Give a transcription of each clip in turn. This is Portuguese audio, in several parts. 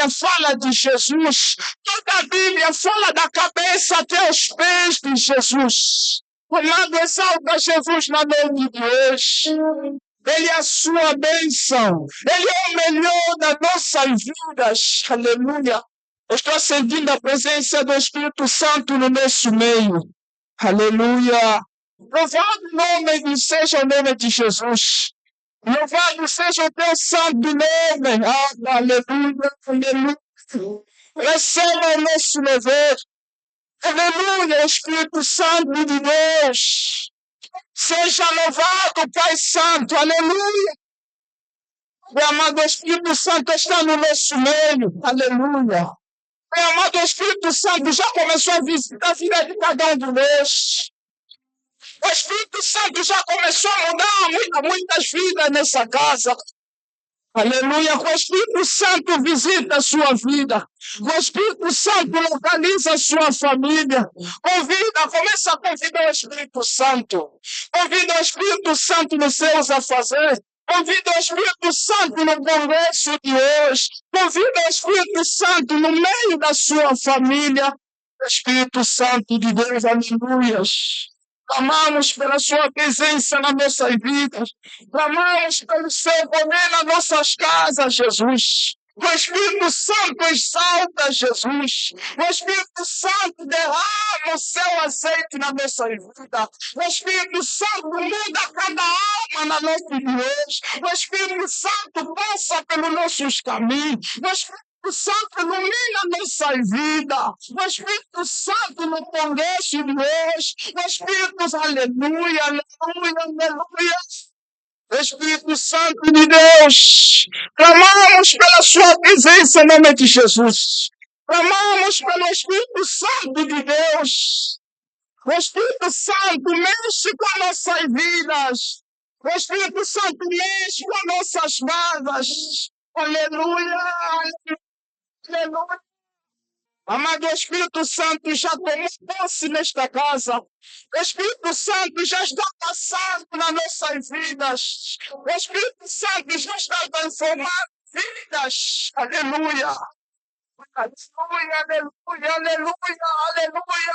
Bíblia fala de Jesus. Toda a Bíblia fala da cabeça até os pés de Jesus. Amado, exalta Jesus na noite de hoje. Ele é a sua bênção. Ele é o melhor das nossas vidas. Aleluia. Eu estou sentindo a presença do Espírito Santo no nosso meio. Aleluia. Louvado seja o nome de Jesus. Louvado seja o teu santo nome. Aleluia. Aleluia. Receba o nosso louvor. Aleluia, Espírito Santo de Deus. Seja louvado, Pai Santo. Aleluia. Meu amado Espírito Santo está no nosso meio. Aleluia. Meu amado Espírito Santo já começou a visitar a vida de cada um de nós. O Espírito Santo já começou a mudar muitas vidas nessa casa. Aleluia. O Espírito Santo visita a sua vida. O Espírito Santo localiza a sua família. Começa a convidar o Espírito Santo. Convida o Espírito Santo nos seus afazeres. Convida o Espírito Santo no congresso de hoje. Convida o Espírito Santo no meio da sua família. Espírito Santo de Deus, aleluia. Clamamos pela sua presença na nossa vida. Clamamos pelo seu poder nas nossas casas, Jesus. O Espírito Santo exalta Jesus. O Espírito Santo derrama o seu azeite na nossa vida. O Espírito Santo muda cada alma na noite de hoje. O Espírito Santo passa pelos nossos caminhos. O Espírito Santo ilumina a nossa vida. O Espírito Santo no congresso de hoje. O Espírito, aleluia, aleluia, aleluia. Espírito Santo de Deus, clamamos pela sua presença em nome de Jesus. Clamamos pelo Espírito Santo de Deus. O Espírito Santo mexe com nossas vidas. O Espírito Santo mexe com nossas vidas. Aleluia, aleluia. Amado Espírito Santo já tomou posse nesta casa. O Espírito Santo já está passando nas nossas vidas. O Espírito Santo já está transformando vidas. Aleluia. Aleluia, aleluia, aleluia, aleluia.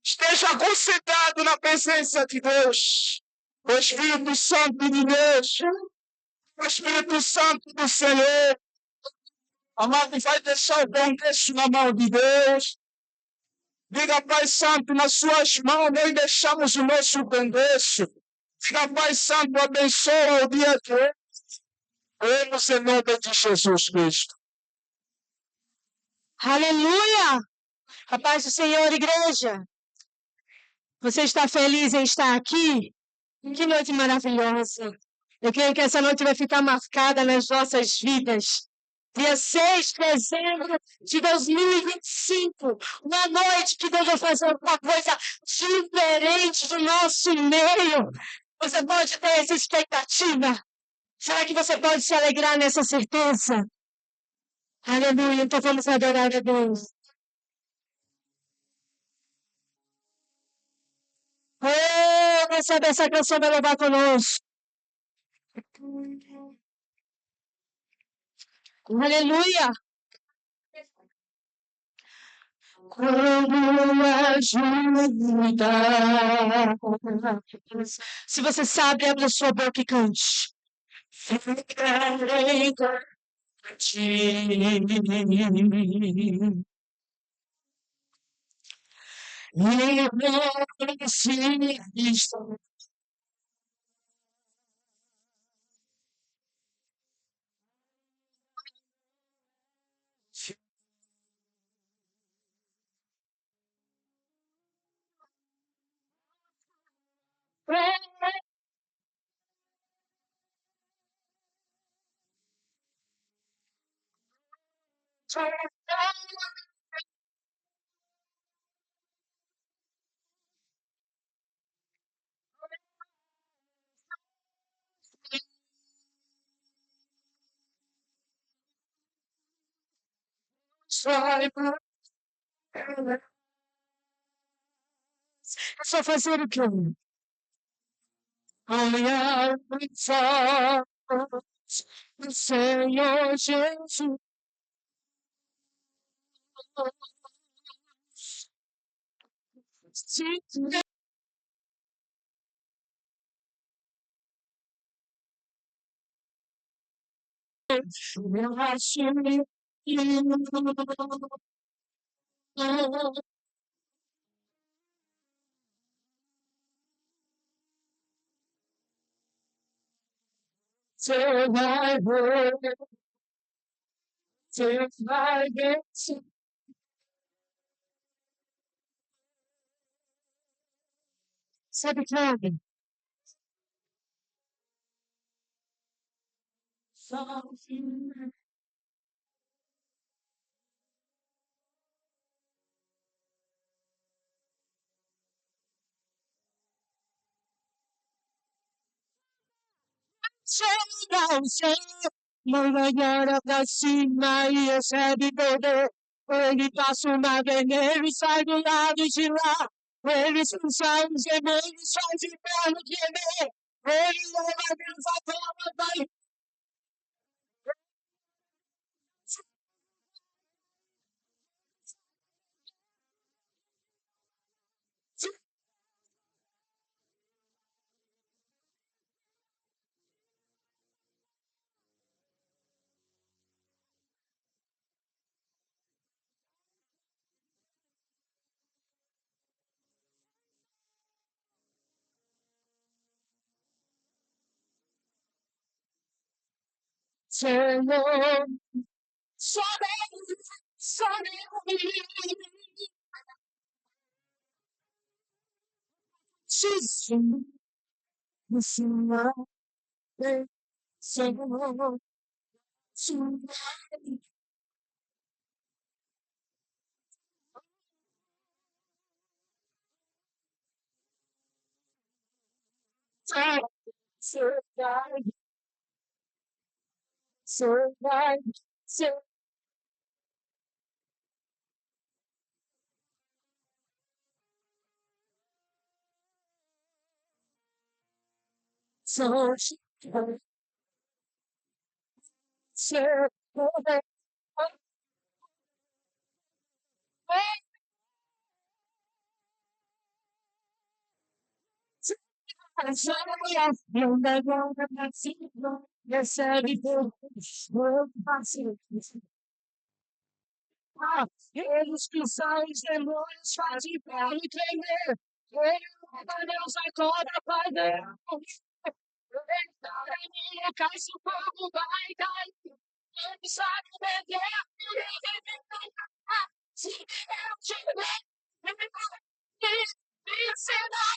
Esteja concentrado na presença de Deus. O Espírito Santo de Deus. O Espírito Santo do Senhor. Amado, vai deixar o congresso na mão de Deus. Diga, Pai Santo, nas suas mãos nós deixamos o nosso congresso. Diga, Pai Santo, abençoa o dia de hoje. Oremos em nome de Jesus Cristo. Aleluia! A paz do Senhor, igreja. Você está feliz em estar aqui? Que noite maravilhosa. Eu creio que essa noite vai ficar marcada nas nossas vidas. Dia 6 de dezembro de 2025, uma noite que Deus vai fazer alguma coisa diferente do nosso meio. Você pode ter essa expectativa? Será que você pode se alegrar nessa certeza? Aleluia, então vamos adorar a Deus. Oh, recebe essa canção para levar conosco. Aleluia. Quando ajuda. Se você sabe, abre a sua boca e cante. Ficarei com ti. E não preciso. É só fazer o quê? Olhar os olhos do Senhor Jesus. Sabe, Cláudio? Manhã pra cima e recebe poder. Ele passa uma veneno e sai do lado de lá. Ele expulsa os demônios, faz o inferno tremer. Ele leva Deus à cama, vai. Senhor, só Deus, só Deus. Jesus, Senhor, Senhor, Senhor. Survive, survive, survive, survive. Eles que são os demônios fazem para me tremer. Ele louva Deus acorda para Deus. Minha casa o fogo vai cair. Ele sabe vender. Se eu tiver, me será.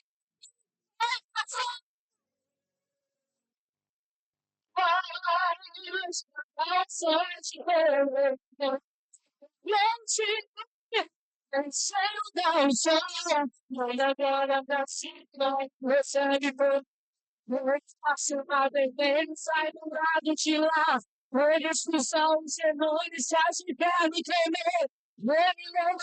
Sai do lado de lá, eles que são os demônios, se agitaram e tremer. Ele leva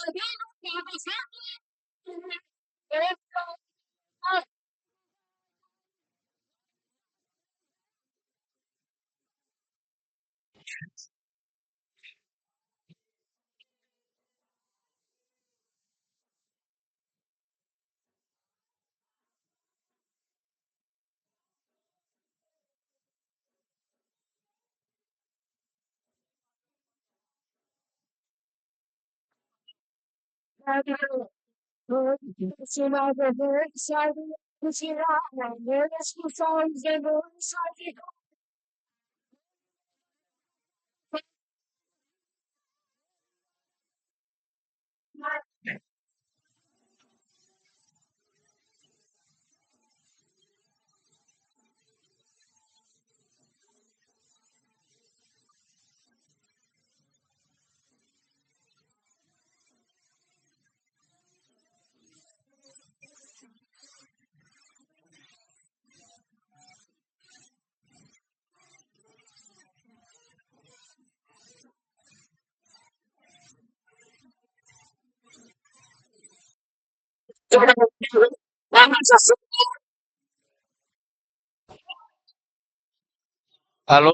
sinal de Deus, sai do lado de lá, eles que são os demônios, se agitaram. Alô?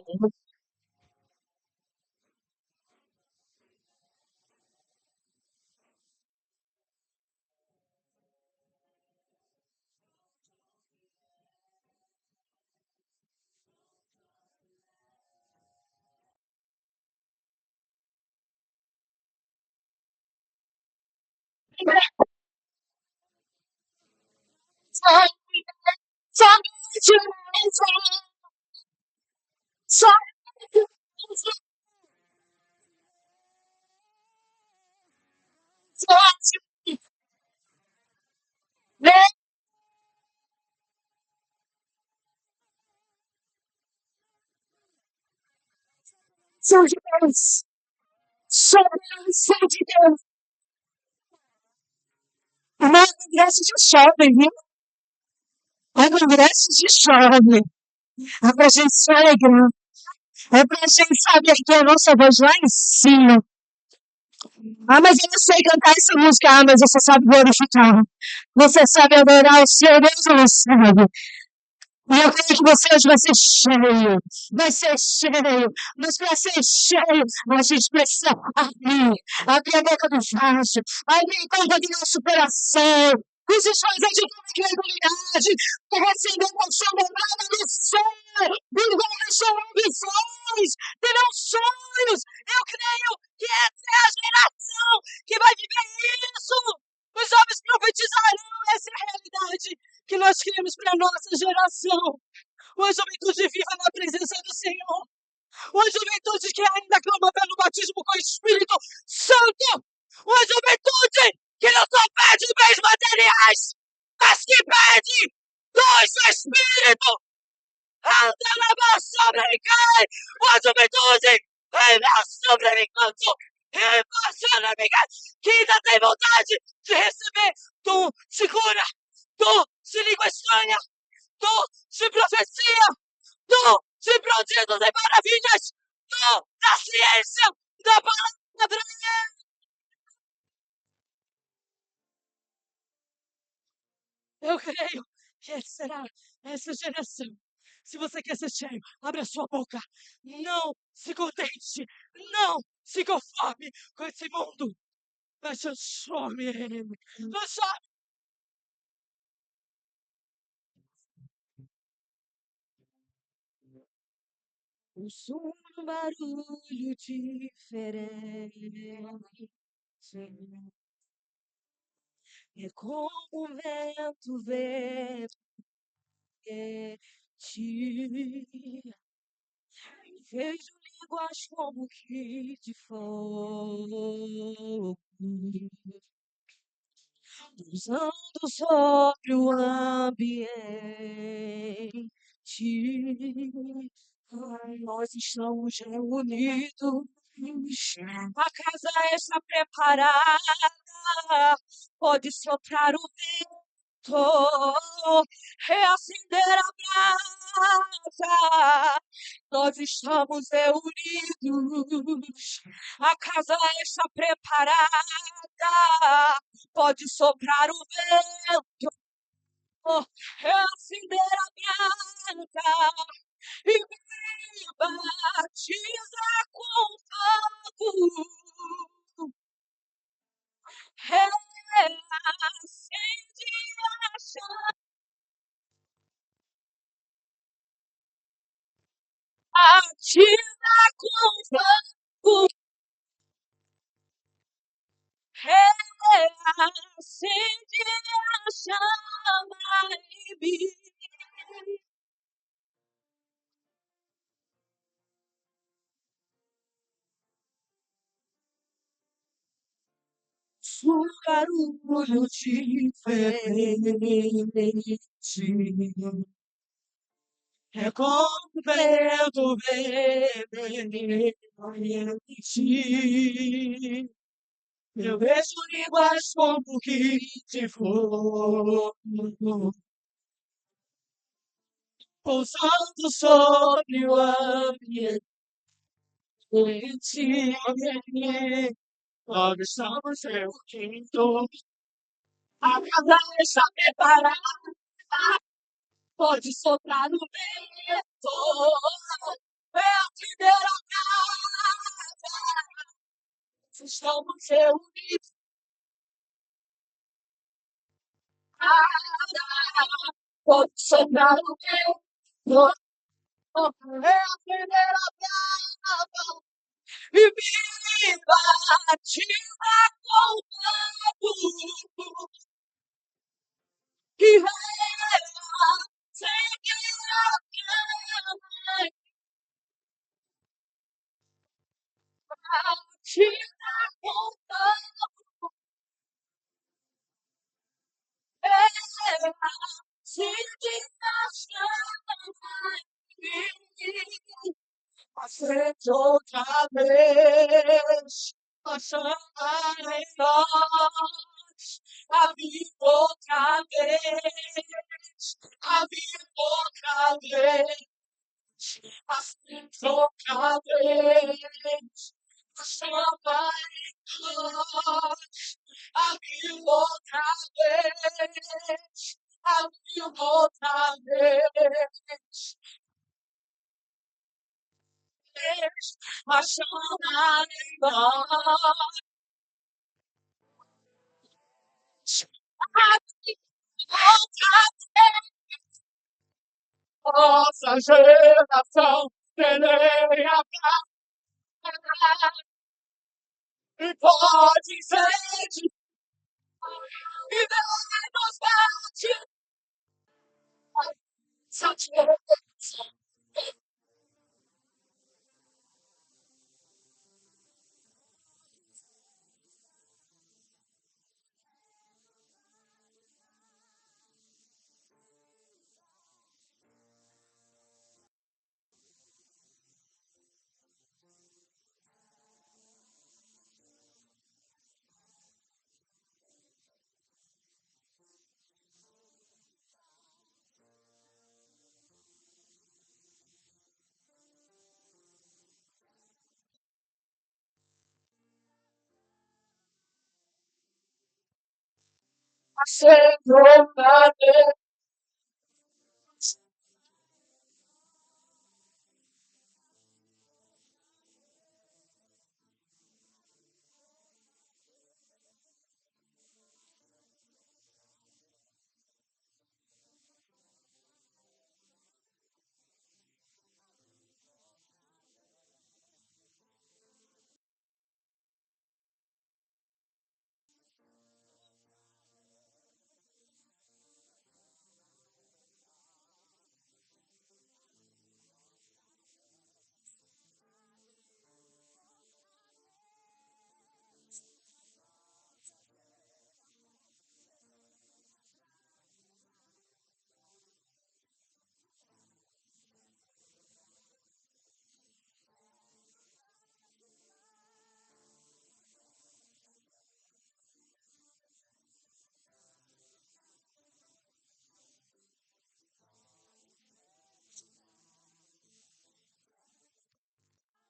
São de Deus. Só Deus, só de Deus. Amado, congresso de jovem, viu? É congresso de jovem. É pra gente se alegrar. É pra gente saber que a nossa voz lá em cima. Ah, mas eu não sei cantar essa música. Ah, mas você sabe glorificar. Você sabe adorar o Senhor, Deus não sabe. E eu creio que você hoje vai ser cheio. Vai ser cheio. Mas para ser cheio, a gente precisa abrir a boca do vaso, abrir conta do nosso coração. Os esforços de toda credibilidade, que recebeu a unção dobrada do céu, do governo chamou visões, terão sonhos. Eu creio que essa é a geração que vai viver isso. Os homens profetizarão, essa é a realidade que nós queremos para a nossa geração. Uma juventude viva na presença do Senhor. Uma juventude que ainda clama pelo batismo com o Espírito Santo. Uma juventude que não só pede bens materiais, mas que pede dois do Espírito. Anda na mão sobre ninguém. Uma juventude sobre ninguém. Que ainda tem vontade de receber dom de cura, dom de língua estranha, dom de profecia, dom de prodígios e maravilhas, dom da ciência, da palavra. Eu creio que essa será essa geração. Se você quer ser cheio, abre a sua boca. Não se contente. Não se conforme com esse mundo. Mas transforme ele. Transforme. Um som, um barulho diferente. É como o vento verde. Vejo línguas como que de fogo, usando sobre o ambiente. Nós estamos reunidos, a casa está preparada, pode soprar o vento, reacender a brasa. Nós estamos reunidos, a casa está preparada, pode soprar o vento, reacender a brasa e me batiza com fogo. Reacende a chama, batiza com fogo. Reacende a chama em mim. Um barulho diferente. É como o vento verde. Eu vejo línguas como que de fogo, pousando sobre o ambiente. Nós estamos reunidos, a casa está preparada, pode soprar no vento, é a primeira casa. Estamos reunidos, pode soprar no vento, é a primeira casa. E viva batiza com fogo que rela sem que acabe. Batiza com fogo, rela sem que acabe. Acende outra vez a chama em nós, aviva outra vez, aviva outra vez, acende outra vez a chama em nós, aviva outra vez, aviva outra vez. A chama em nós, outra nossa geração peleia e pode sede e Deus bate satisfação. Senhor, cadê?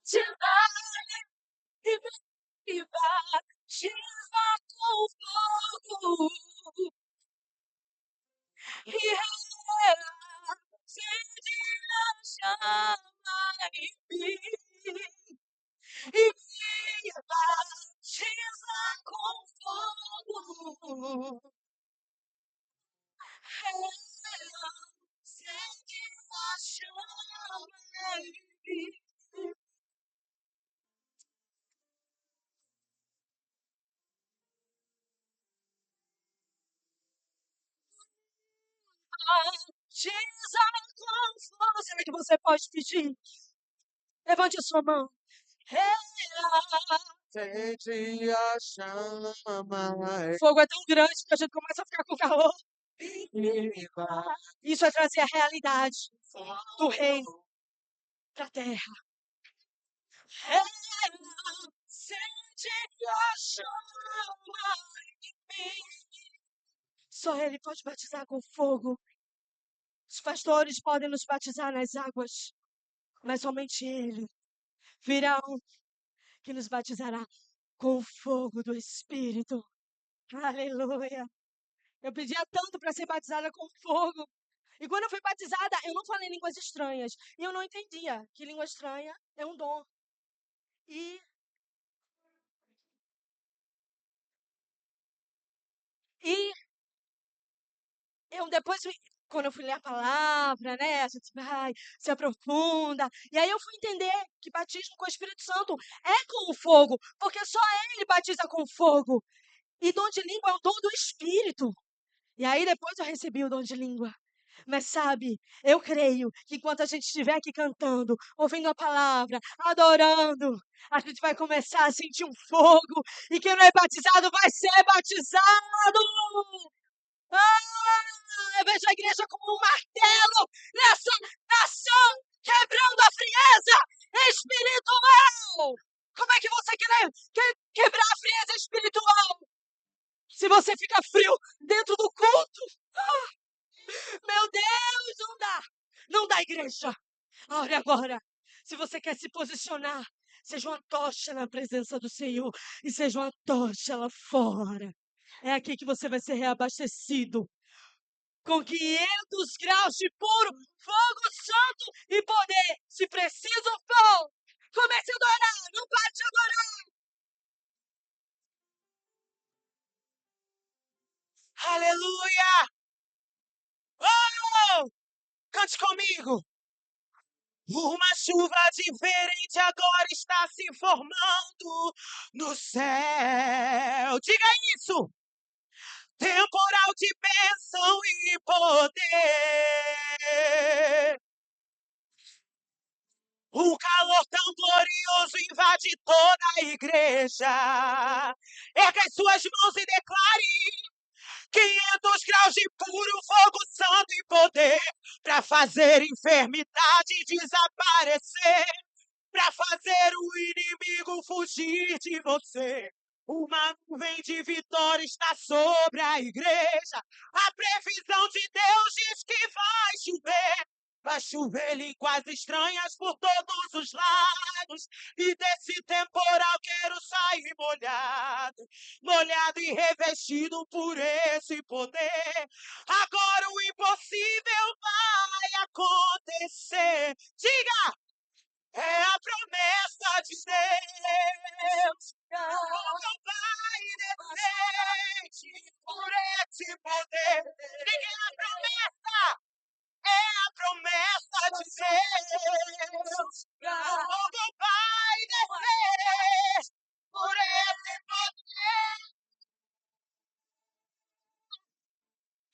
Te vai e vai, te vai com fogo e ela acende a chama em mim. E me batiza com fogo. Ela acende a chama em mim. Batiza com fogo. Será que você pode pedir? Levante a sua mão. Acende a chama O fogo é tão grande que a gente começa a ficar com calor. viva. Isso é trazer a realidade do reino para a terra. Acende a chama em mim. Só Ele pode batizar com fogo. Os pastores podem nos batizar nas águas, mas somente Ele virá um que nos batizará com o fogo do Espírito. Aleluia. Eu pedia tanto para ser batizada com fogo. E quando eu fui batizada, eu não falei línguas estranhas. E eu não entendia que língua estranha é um dom. E, e eu depois, quando eu fui ler a palavra, né? A gente vai, se aprofunda. E aí eu fui entender que batismo com o Espírito Santo é com o fogo, porque só ele batiza com fogo. E dom de língua é o dom do Espírito. E aí depois eu recebi o dom de língua. Mas sabe, eu creio que enquanto a gente estiver aqui cantando, ouvindo a palavra, adorando, a gente vai começar a sentir um fogo. E quem não é batizado vai ser batizado. Ah, eu vejo a igreja como um martelo nessa nação, quebrando a frieza espiritual. Como é que você quer quebrar a frieza espiritual se você fica frio dentro do culto? Meu Deus, não dá. Não dá, igreja. Ore agora. Se você quer se posicionar, seja uma tocha na presença do Senhor e seja uma tocha lá fora. É aqui que você vai ser reabastecido com 500 graus de puro fogo santo e poder. Se preciso for, comece a adorar, não pare de adorar. Aleluia! Oh! Cante comigo! Uma chuva diferente agora está se formando no céu. Diga isso! Temporal de bênção e poder. Um calor tão glorioso invade toda a igreja. Erga as suas mãos e declare 500 graus de puro fogo santo e poder para fazer enfermidade desaparecer, para fazer o inimigo fugir de você. Uma nuvem de vitória está sobre a igreja. A previsão de Deus diz que vai chover. Vai chover línguas estranhas por todos os lados. E desse temporal quero sair molhado. Molhado e revestido por esse poder. Agora o impossível vai acontecer. Diga! É a promessa de Deus. Não vai descer por esse poder. Diga a promessa. É a promessa de Deus. O fogo vai descer por esse poder.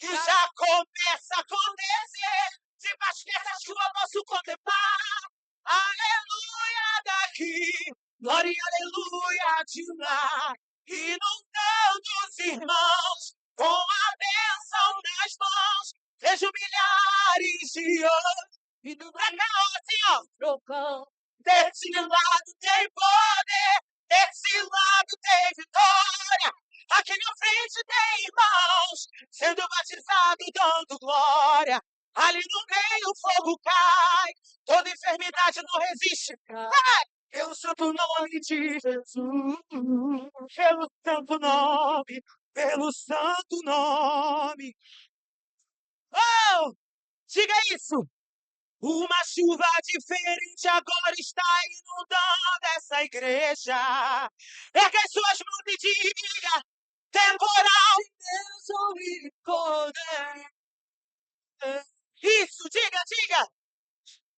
E já começa a acontecer. Debaixo dessa chuva posso contemplar. Aleluia daqui. Glória, aleluia de lá. Inundando os irmãos com a bênção nas mãos. Vejo milhares de anos indo pra cá, assim, ó. Trocão. Desse lado tem poder, desse lado tem vitória. Aqui na frente tem irmãos sendo batizados, dando glória. Ali no meio o fogo cai, toda enfermidade não resiste. Cai pelo santo nome de Jesus, pelo santo nome, pelo santo nome. Oh, diga isso. Uma chuva diferente agora está inundando essa igreja. Erga as suas mãos e diga: temporal, bênção e poder. Isso, diga.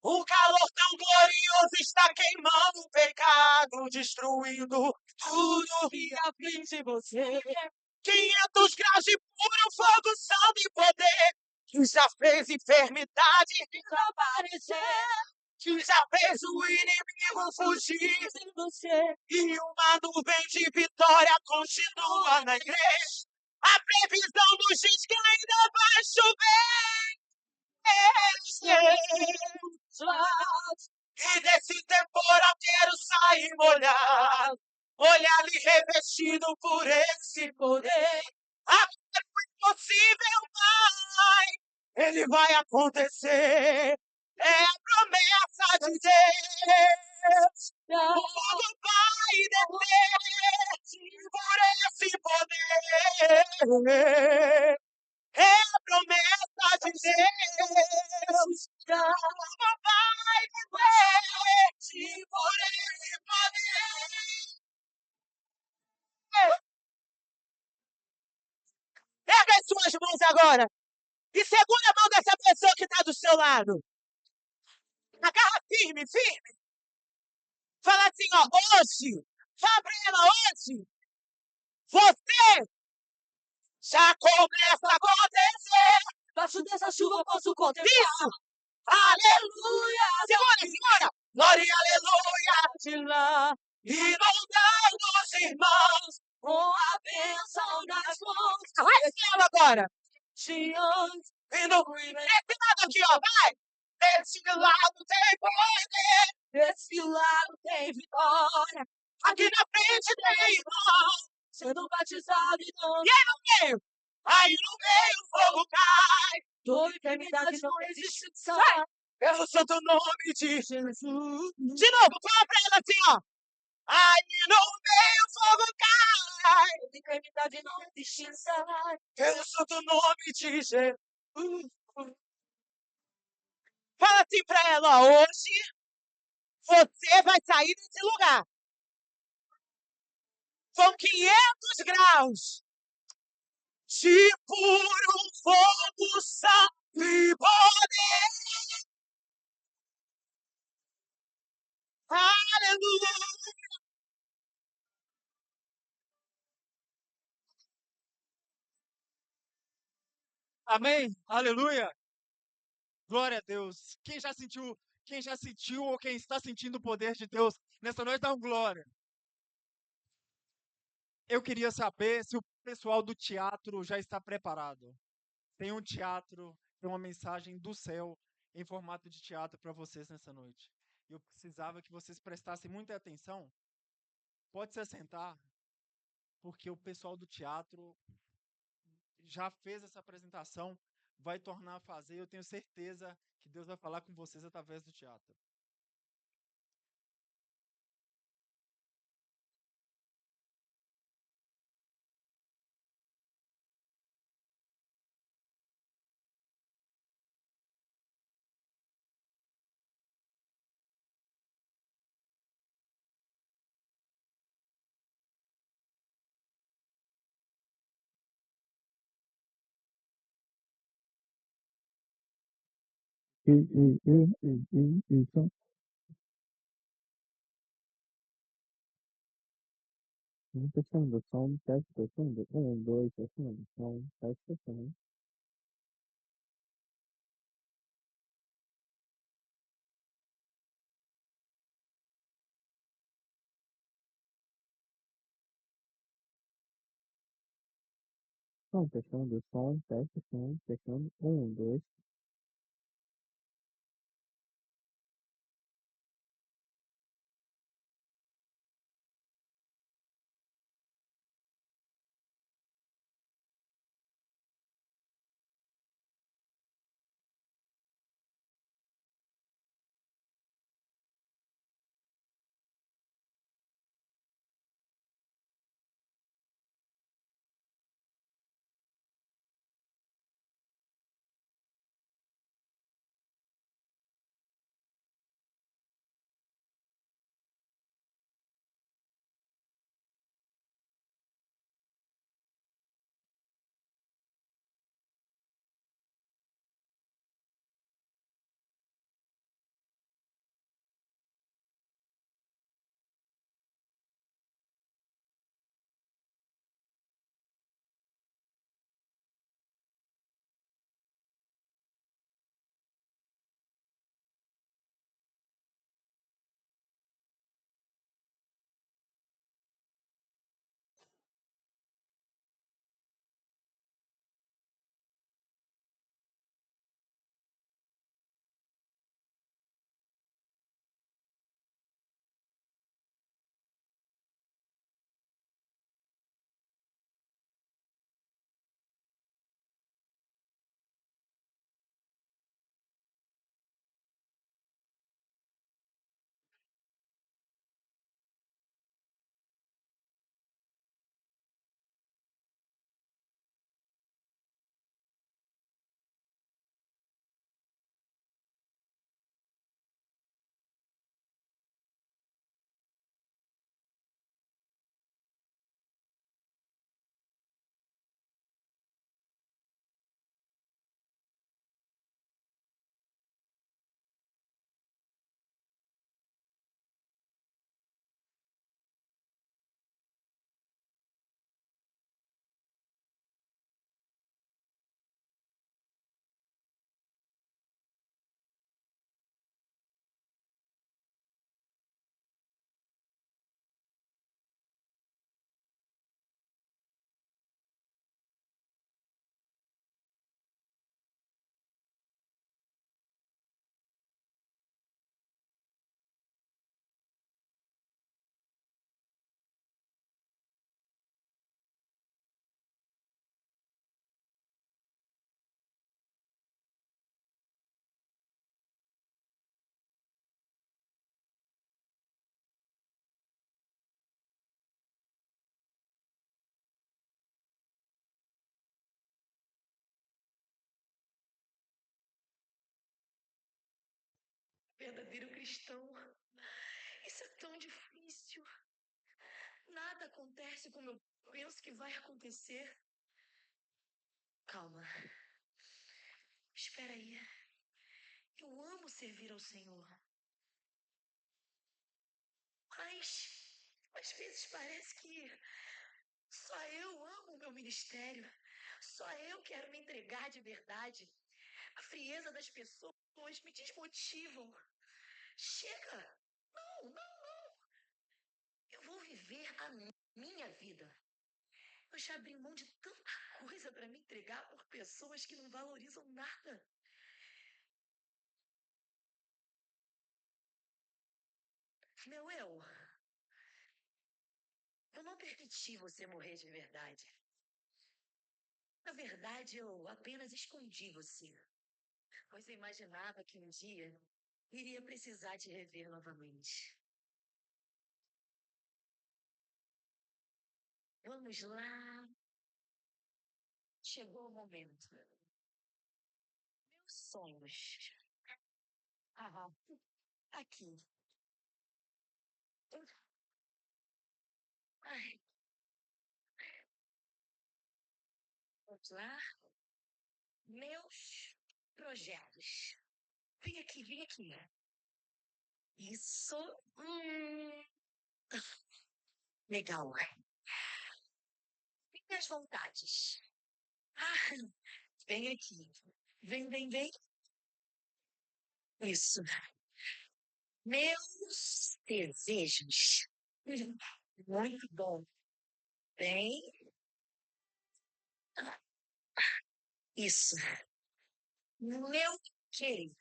O calor tão glorioso está queimando o pecado, destruindo tudo que aflige você. 500 graus de puro fogo, santo e poder, que já fez enfermidade desaparecer, que já fez o inimigo fugir de você. E uma nuvem de vitória continua na igreja. A previsão nos diz que ainda vai chover. E desse temporal quero sair molhado, olhar e revestido por esse poder. Agora o impossível vai, ele vai acontecer. É a promessa de Deus. O fogo vai descer por esse poder. É a promessa de Deus. Como vai descer por esse poder. Erga as suas mãos agora. E segura a mão dessa pessoa que está do seu lado. Agarra firme, firme. Fala assim, ó, hoje, fala pra ela, hoje, você já começa a acontecer. Baixo dessa chuva eu posso contemplar. Isso! Aleluia! Segura, segura! Glória, aleluia! De lá, Inundando os irmãos. com a bênção nas mãos. Vai ela agora! De onde Vindo desse lado aqui, ó, vai! Desse lado tem poder. desse lado tem vitória. Aqui na frente tem irmão. Sendo batizado e não E aí no meio? Aí no meio o fogo cai. toda eternidade não existe. Sai! Pelo santo nome de Jesus. De novo, fala pra ela assim, ó. Aí no meio o fogo cai. Toda eternidade não existe. Sai. Pelo santo nome de Jesus. Fala assim pra ela, ó. Hoje você vai sair desse lugar. Com 500 graus de puro fogo santo e poder. Aleluia. Amém? Aleluia! Glória a Deus. Quem já sentiu ou quem está sentindo o poder de Deus nessa noite, dá um glória. Eu queria saber se o pessoal do teatro já está preparado. Tem um teatro, tem uma mensagem do céu em formato de teatro para vocês nessa noite. Eu precisava que vocês prestassem muita atenção. Pode se assentar, porque o pessoal do teatro já fez essa apresentação, vai tornar a fazer. Eu tenho certeza que Deus vai falar com vocês através do teatro. Então, testando, som, teste, testando, dois, testando, som, teste, testando. Som, testando, dois. verdadeiro cristão. Isso é tão difícil. Nada acontece como eu penso que vai acontecer. Calma. Espera aí. Eu amo servir ao Senhor. Mas às vezes parece que só eu amo o meu ministério. Só eu quero me entregar de verdade. A frieza das pessoas me desmotivam. Chega! Não, não, não. Eu vou viver a minha vida. Eu já abri mão de tanta coisa para me entregar por pessoas que não valorizam nada. Meu eu não permiti você morrer de verdade. Na verdade, eu apenas escondi você, pois eu imaginava que um dia iria precisar te rever novamente. Vamos lá. Chegou o momento. Meus sonhos. Ah, aqui. Ai, vamos lá. Meus projetos. Vem aqui, vem aqui. Isso. Legal. Minhas vontades. Ah, vem aqui. Vem, vem, vem. Isso. Meus desejos. Muito bom. Bem, isso. Meu querido.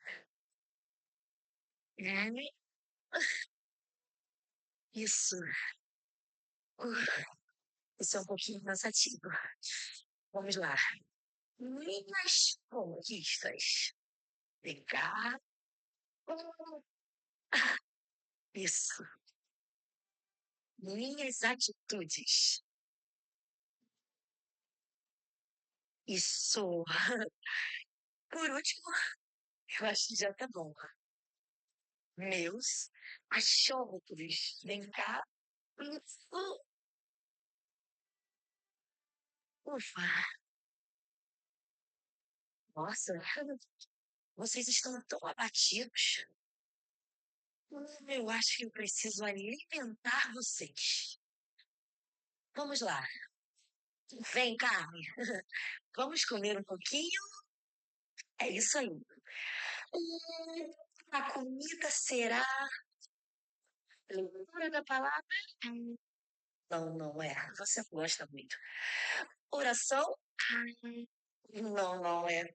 Isso. Isso é um pouquinho cansativo. Vamos lá. Minhas conquistas. Pegar. Isso. Minhas atitudes. Isso. Por último, eu acho que já tá bom. Meus achômetros. Vem cá. Isso. Ufa. Nossa, vocês estão tão abatidos. Eu acho que eu preciso alimentar vocês. Vamos lá. Vem, Carmen. Vamos comer um pouquinho? É isso aí. A comida será leitura da palavra? Não, não é. Você gosta muito. Oração? Não, não é.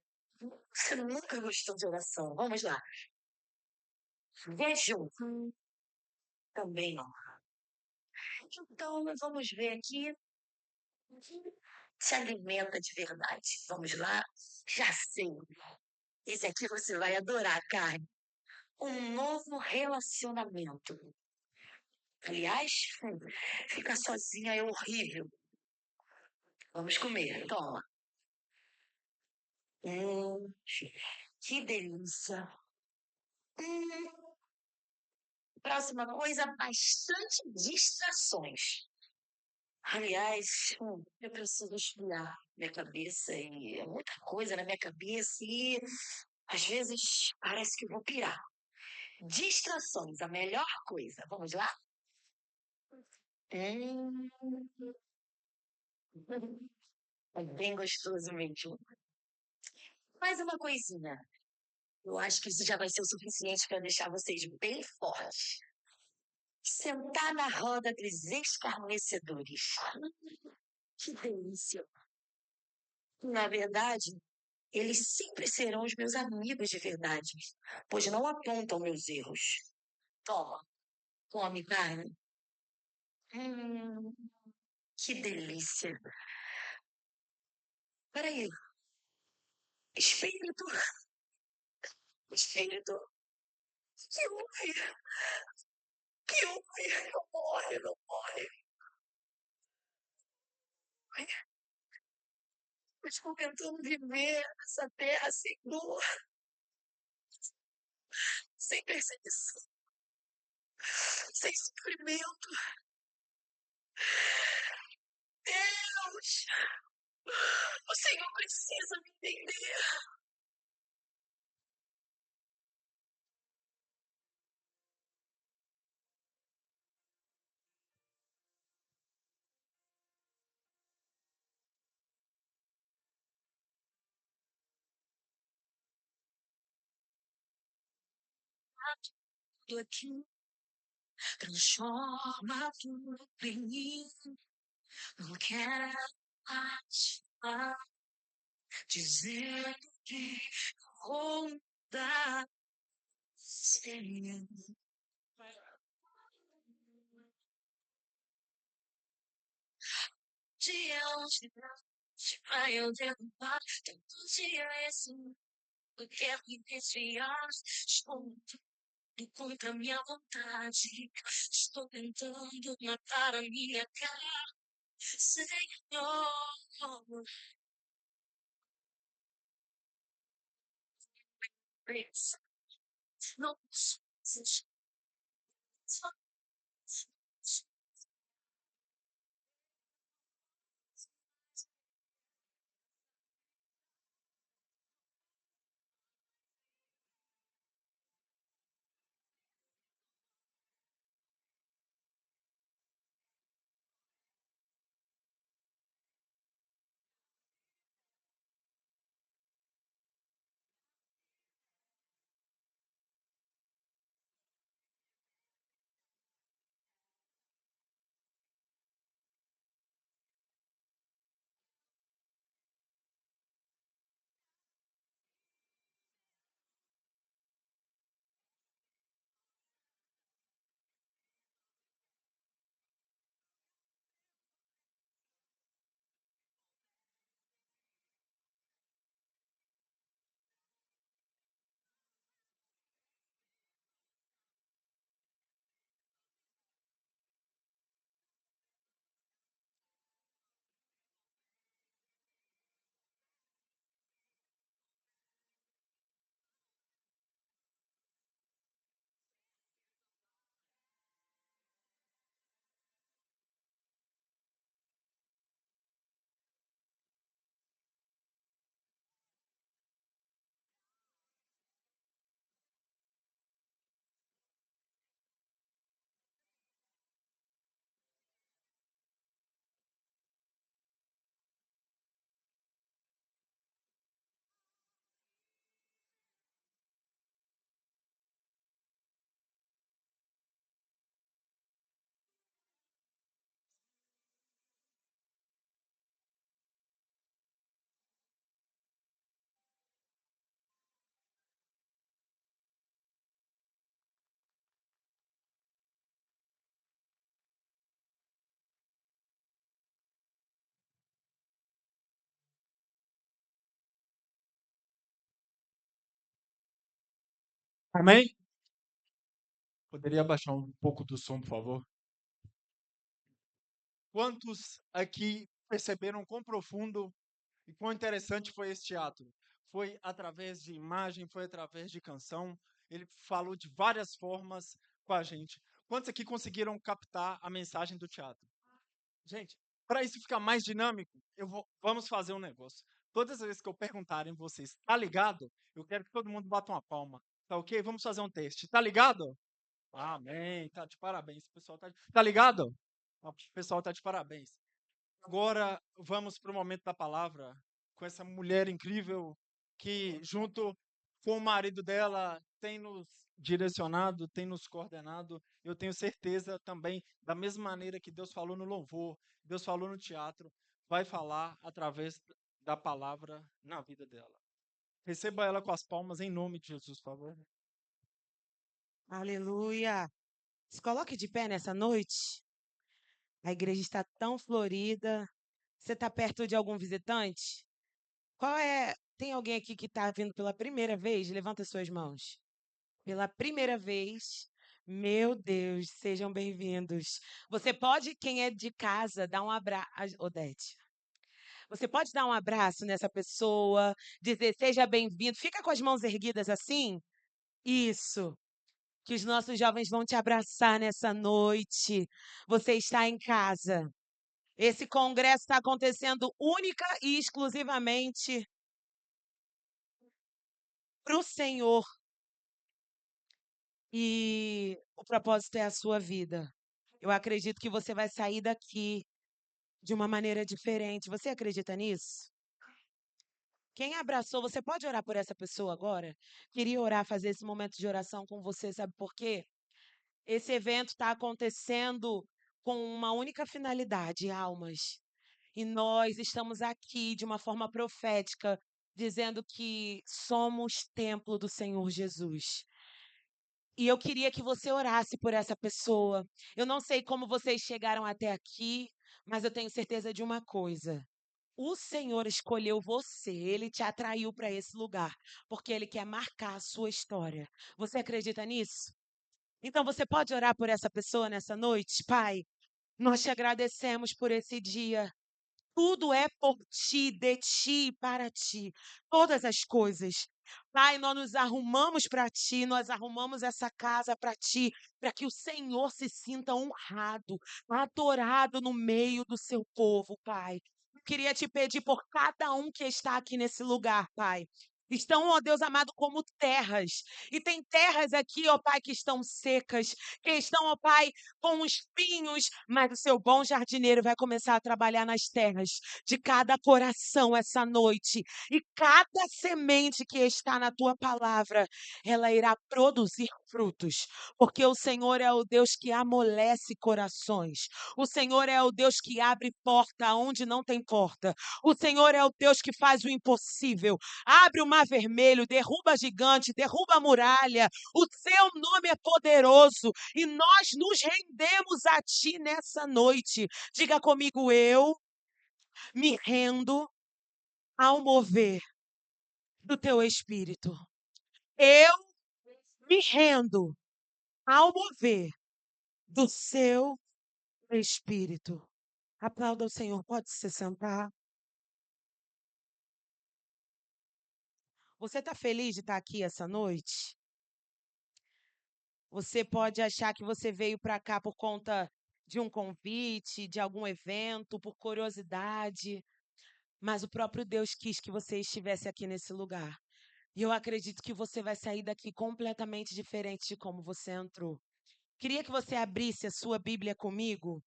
Você nunca gostou de oração. Vamos lá. Jejum? Também não. Então, vamos ver aqui. Se alimenta de verdade. Vamos lá? Já sei. Esse aqui você vai adorar, Carmen. Um novo relacionamento. Aliás, ficar sozinha é horrível. Vamos comer, toma. Que delícia. Hum, próxima coisa, bastante distrações. Aliás, eu preciso esfriar minha cabeça e é muita coisa na minha cabeça e às vezes parece que eu vou pirar. Distrações, a melhor coisa. Vamos lá? Hum, é bem gostoso mesmo. Mais uma coisinha. Eu acho que isso já vai ser o suficiente para deixar vocês bem fortes. Sentar na roda dos escarnecedores. Que delícia. Na verdade, eles sempre serão os meus amigos de verdade, pois não apontam meus erros. Toma, come, carne. Hum, que delícia. Peraí, espírito, espírito, que houve? Que houve? Não morre, não morre. Eu estou tentando viver nessa terra sem dor, sem perseguição, sem sofrimento. Deus, o Senhor precisa me entender. Tudo aqui transforma tudo em mim. Não quero mais falar, dizendo que vou mudar. Sim. Dia onde vai eu derrubar tanto dia esse eu quero me desviar. Estou lutando contra a minha vontade. Estou tentando matar a minha cara. Senhor, não posso. Amém? Poderia baixar um pouco do som, por favor? Quantos aqui perceberam quão profundo e quão interessante foi esse teatro? Foi através de imagem, foi através de canção. Ele falou de várias formas com a gente. Quantos aqui conseguiram captar a mensagem do teatro? Gente, para isso ficar mais dinâmico, vamos fazer um negócio. Todas as vezes que eu perguntar em vocês, tá ligado? Eu quero que todo mundo bata uma palma. Tá ok? Vamos fazer um teste. Tá ligado? Amém. Tá de parabéns. O pessoal tá ligado? O pessoal tá de parabéns. Agora vamos para o momento da palavra com essa mulher incrível que, junto com o marido dela, tem nos direcionado, tem nos coordenado. Eu tenho certeza também, da mesma maneira que Deus falou no louvor, Deus falou no teatro, vai falar através da palavra na vida dela. Receba ela com as palmas em nome de Jesus, por favor. Aleluia. Se coloque de pé nessa noite. A igreja está tão florida. Você está perto de algum visitante? Qual é? Tem alguém aqui que está vindo pela primeira vez? Levanta suas mãos. Pela primeira vez. Meu Deus, sejam bem-vindos. Você pode, quem é de casa, dar um abraço. Odete. Você pode dar um abraço nessa pessoa, dizer seja bem-vindo. Fica com as mãos erguidas assim. Isso. que os nossos jovens vão te abraçar nessa noite. Você está em casa. Esse congresso está acontecendo única e exclusivamente para o Senhor. E o propósito é a sua vida. Eu acredito que você vai sair daqui de uma maneira diferente. Você acredita nisso? Quem abraçou, você pode orar por essa pessoa agora? Queria orar, fazer esse momento de oração com você, sabe por quê? Esse evento está acontecendo com uma única finalidade, almas. E nós estamos aqui de uma forma profética, dizendo que somos templo do Senhor Jesus. E eu queria que você orasse por essa pessoa. Eu não sei como vocês chegaram até aqui, mas eu tenho certeza de uma coisa. O Senhor escolheu você, ele te atraiu para esse lugar, porque ele quer marcar a sua história. Você acredita nisso? Então você pode orar por essa pessoa nessa noite? Pai, nós te agradecemos por esse dia. Tudo é por ti, de ti e para ti. Todas as coisas. Pai, nós nos arrumamos para ti, nós arrumamos essa casa para ti, para que o Senhor se sinta honrado, adorado no meio do seu povo, Pai. Eu queria te pedir por cada um que está aqui nesse lugar, Pai. Estão, ó Deus amado, como terras. E tem terras aqui, ó Pai, que estão secas, que estão, ó Pai, com espinhos, mas o seu bom jardineiro vai começar a trabalhar nas terras de cada coração essa noite. E cada semente que está na tua palavra, ela irá produzir frutos, porque o Senhor é o Deus que amolece corações. O Senhor é o Deus que abre porta onde não tem porta. O Senhor é o Deus que faz o impossível. Abre o mar vermelho, derruba gigante, derruba a muralha. O seu nome é poderoso e nós nos rendemos a ti nessa noite. Diga comigo, eu me rendo ao mover do teu espírito. Eu me rendo ao mover do seu espírito. Aplauda o Senhor, pode se sentar. Você está feliz de estar aqui essa noite? Você pode achar que você veio para cá por conta de um convite, de algum evento, por curiosidade, mas o próprio Deus quis que você estivesse aqui nesse lugar. E eu acredito que você vai sair daqui completamente diferente de como você entrou. Queria que você abrisse a sua Bíblia comigo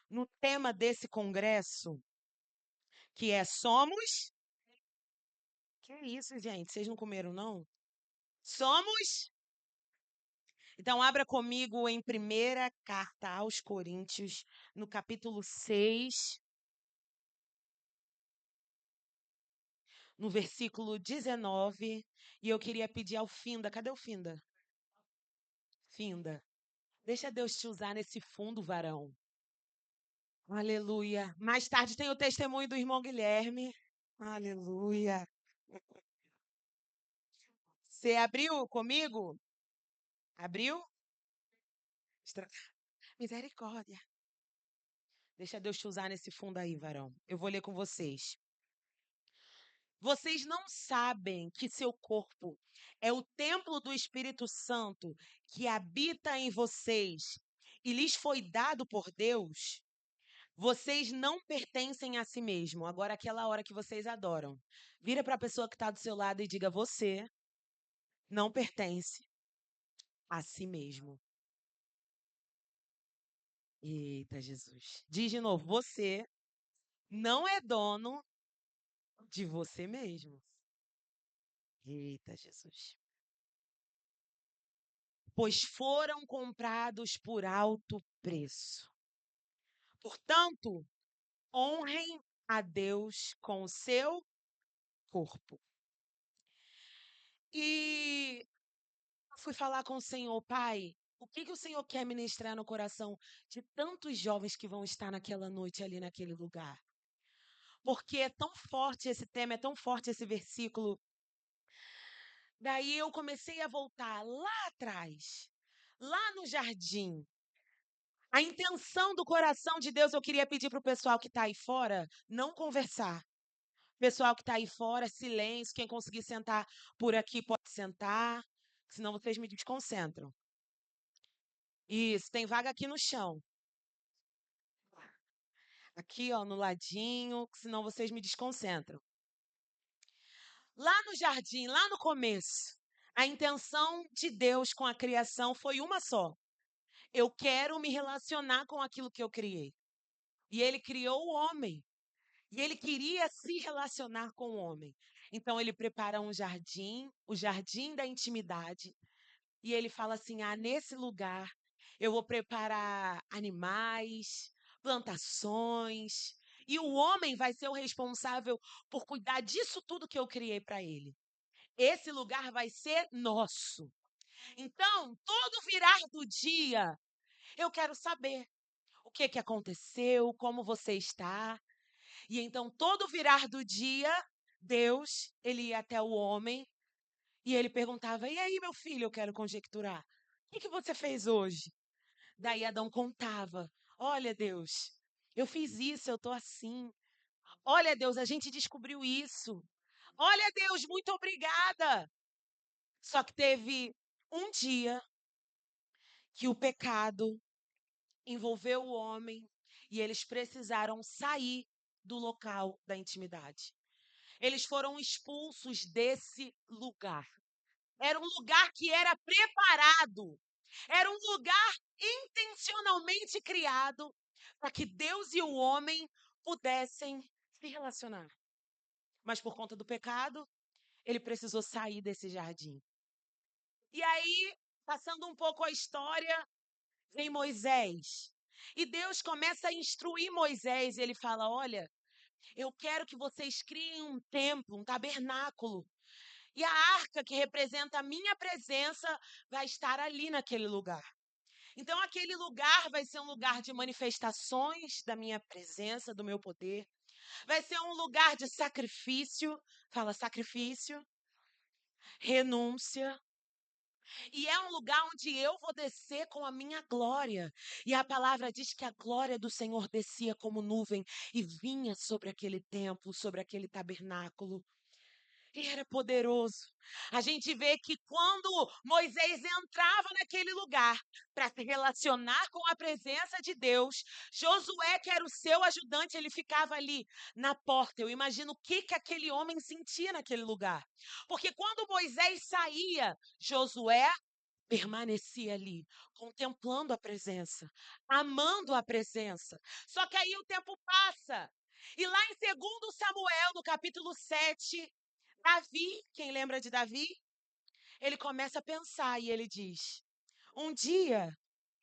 no tema desse congresso, que é Somos. Que é isso, gente? Vocês não comeram, não? Somos. Então, abra comigo em primeira carta aos Coríntios, no capítulo 6, no versículo 19. E eu queria pedir ao Finda. Cadê o Finda? Finda. Deixa Deus te usar nesse fundo, varão. Aleluia. Mais tarde tem o testemunho do irmão Guilherme. Aleluia. Você abriu comigo? Abriu? Estra- Misericórdia. Deixa Deus te usar nesse fundo aí, varão. Eu vou ler com vocês. Vocês não sabem que seu corpo é o templo do Espírito Santo que habita em vocês e lhes foi dado por Deus? Vocês não pertencem a si mesmo. Agora, aquela hora que vocês adoram. Vira para a pessoa que está do seu lado e diga: você não pertence a si mesmo. Eita, Jesus. Diz de novo: você não é dono de você mesmo. Eita, Jesus. Pois foram comprados por alto preço. Portanto, honrem a Deus com o seu corpo. E eu fui falar com o Senhor, Pai, o que o Senhor quer ministrar no coração de tantos jovens que vão estar naquela noite ali naquele lugar? Porque é tão forte esse tema, é tão forte esse versículo. Daí eu comecei a voltar lá atrás, lá no jardim. A intenção do coração de Deus, eu queria pedir para o pessoal que está aí fora não conversar. Pessoal que está aí fora, silêncio. Quem conseguir sentar por aqui pode sentar, senão vocês me desconcentram. Isso, tem vaga aqui no chão. Aqui, ó, no ladinho, senão vocês me desconcentram. Lá no jardim, lá no começo, a intenção de Deus com a criação foi uma só. Eu quero me relacionar com aquilo que eu criei. E ele criou o homem. E ele queria se relacionar com o homem. Então ele prepara um jardim, o jardim da intimidade. E ele fala assim: ah, nesse lugar eu vou preparar animais, plantações. E o homem vai ser o responsável por cuidar disso tudo que eu criei para ele. Esse lugar vai ser nosso. Então, todo virar do dia, eu quero saber o que que aconteceu, como você está. E então, todo virar do dia, Deus, ele ia até o homem e ele perguntava: e aí, meu filho, eu quero conjecturar. O que que você fez hoje? Daí Adão contava: olha, Deus, eu fiz isso, eu estou assim. Olha, Deus, a gente descobriu isso. Olha, Deus, muito obrigada. Só que teve um dia que o pecado envolveu o homem e eles precisaram sair do local da intimidade. Eles foram expulsos desse lugar. Era um lugar que era preparado. Era um lugar intencionalmente criado para que Deus e o homem pudessem se relacionar. Mas por conta do pecado, ele precisou sair desse jardim. E aí, passando um pouco a história, vem Moisés. E Deus começa a instruir Moisés. E ele fala: olha, eu quero que vocês criem um templo, um tabernáculo. E a arca, que representa a minha presença, vai estar ali naquele lugar. Então, aquele lugar vai ser um lugar de manifestações da minha presença, do meu poder. Vai ser um lugar de sacrifício. Fala sacrifício, renúncia. E é um lugar onde eu vou descer com a minha glória. E a palavra diz que a glória do Senhor descia como nuvem e vinha sobre aquele templo, sobre aquele tabernáculo. E era poderoso. A gente vê que quando Moisés entrava naquele lugar para se relacionar com a presença de Deus, Josué, que era o seu ajudante, ele ficava ali na porta. Eu imagino o que aquele homem sentia naquele lugar. Porque quando Moisés saía, Josué permanecia ali, contemplando a presença, amando a presença. Só que aí o tempo passa. E lá em 2 Samuel, no capítulo 7, Davi, quem lembra de Davi? Ele começa a pensar e ele diz: um dia,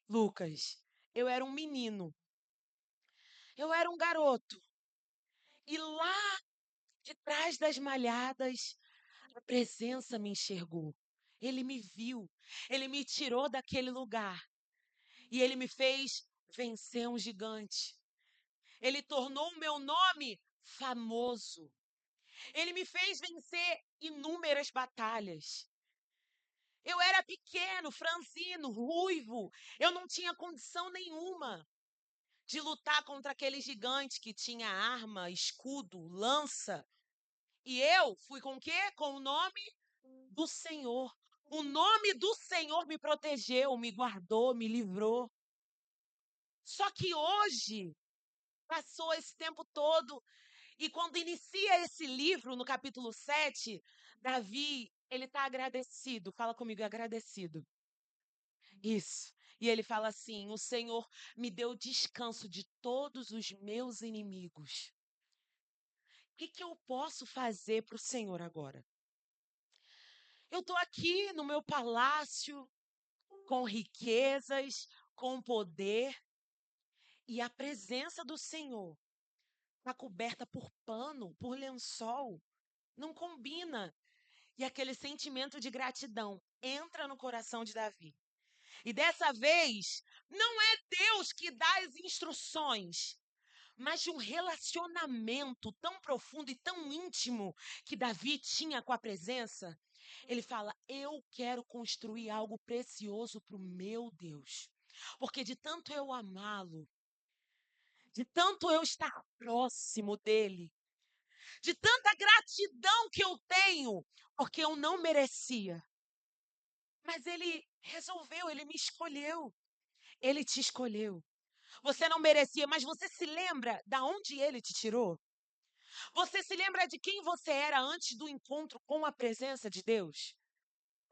Lucas, eu era um menino, eu era um garoto, e lá de trás das malhadas, a presença me enxergou. Ele me viu, ele me tirou daquele lugar e ele me fez vencer um gigante. Ele tornou o meu nome famoso. Ele me fez vencer inúmeras batalhas. Eu era pequeno, franzino, ruivo. Eu não tinha condição nenhuma de lutar contra aquele gigante que tinha arma, escudo, lança. E eu fui com o quê? Com o nome do Senhor. O nome do Senhor me protegeu, me guardou, me livrou. Só que hoje, passou esse tempo todo, e quando inicia esse livro, no capítulo 7, Davi, ele está agradecido. Fala comigo, agradecido. Isso. E ele fala assim: o Senhor me deu descanso de todos os meus inimigos. O que que eu posso fazer para o Senhor agora? Eu estou aqui no meu palácio, com riquezas, com poder, e a presença do Senhor está coberta por pano, por lençol. Não combina. E aquele sentimento de gratidão entra no coração de Davi. E dessa vez, não é Deus que dá as instruções, mas de um relacionamento tão profundo e tão íntimo que Davi tinha com a presença. Ele fala: eu quero construir algo precioso para o meu Deus. Porque de tanto eu amá-lo, de tanto eu estar próximo dele, de tanta gratidão que eu tenho, porque eu não merecia. Mas ele resolveu, ele me escolheu. Ele te escolheu. Você não merecia, mas você se lembra da onde ele te tirou? Você se lembra de quem você era antes do encontro com a presença de Deus?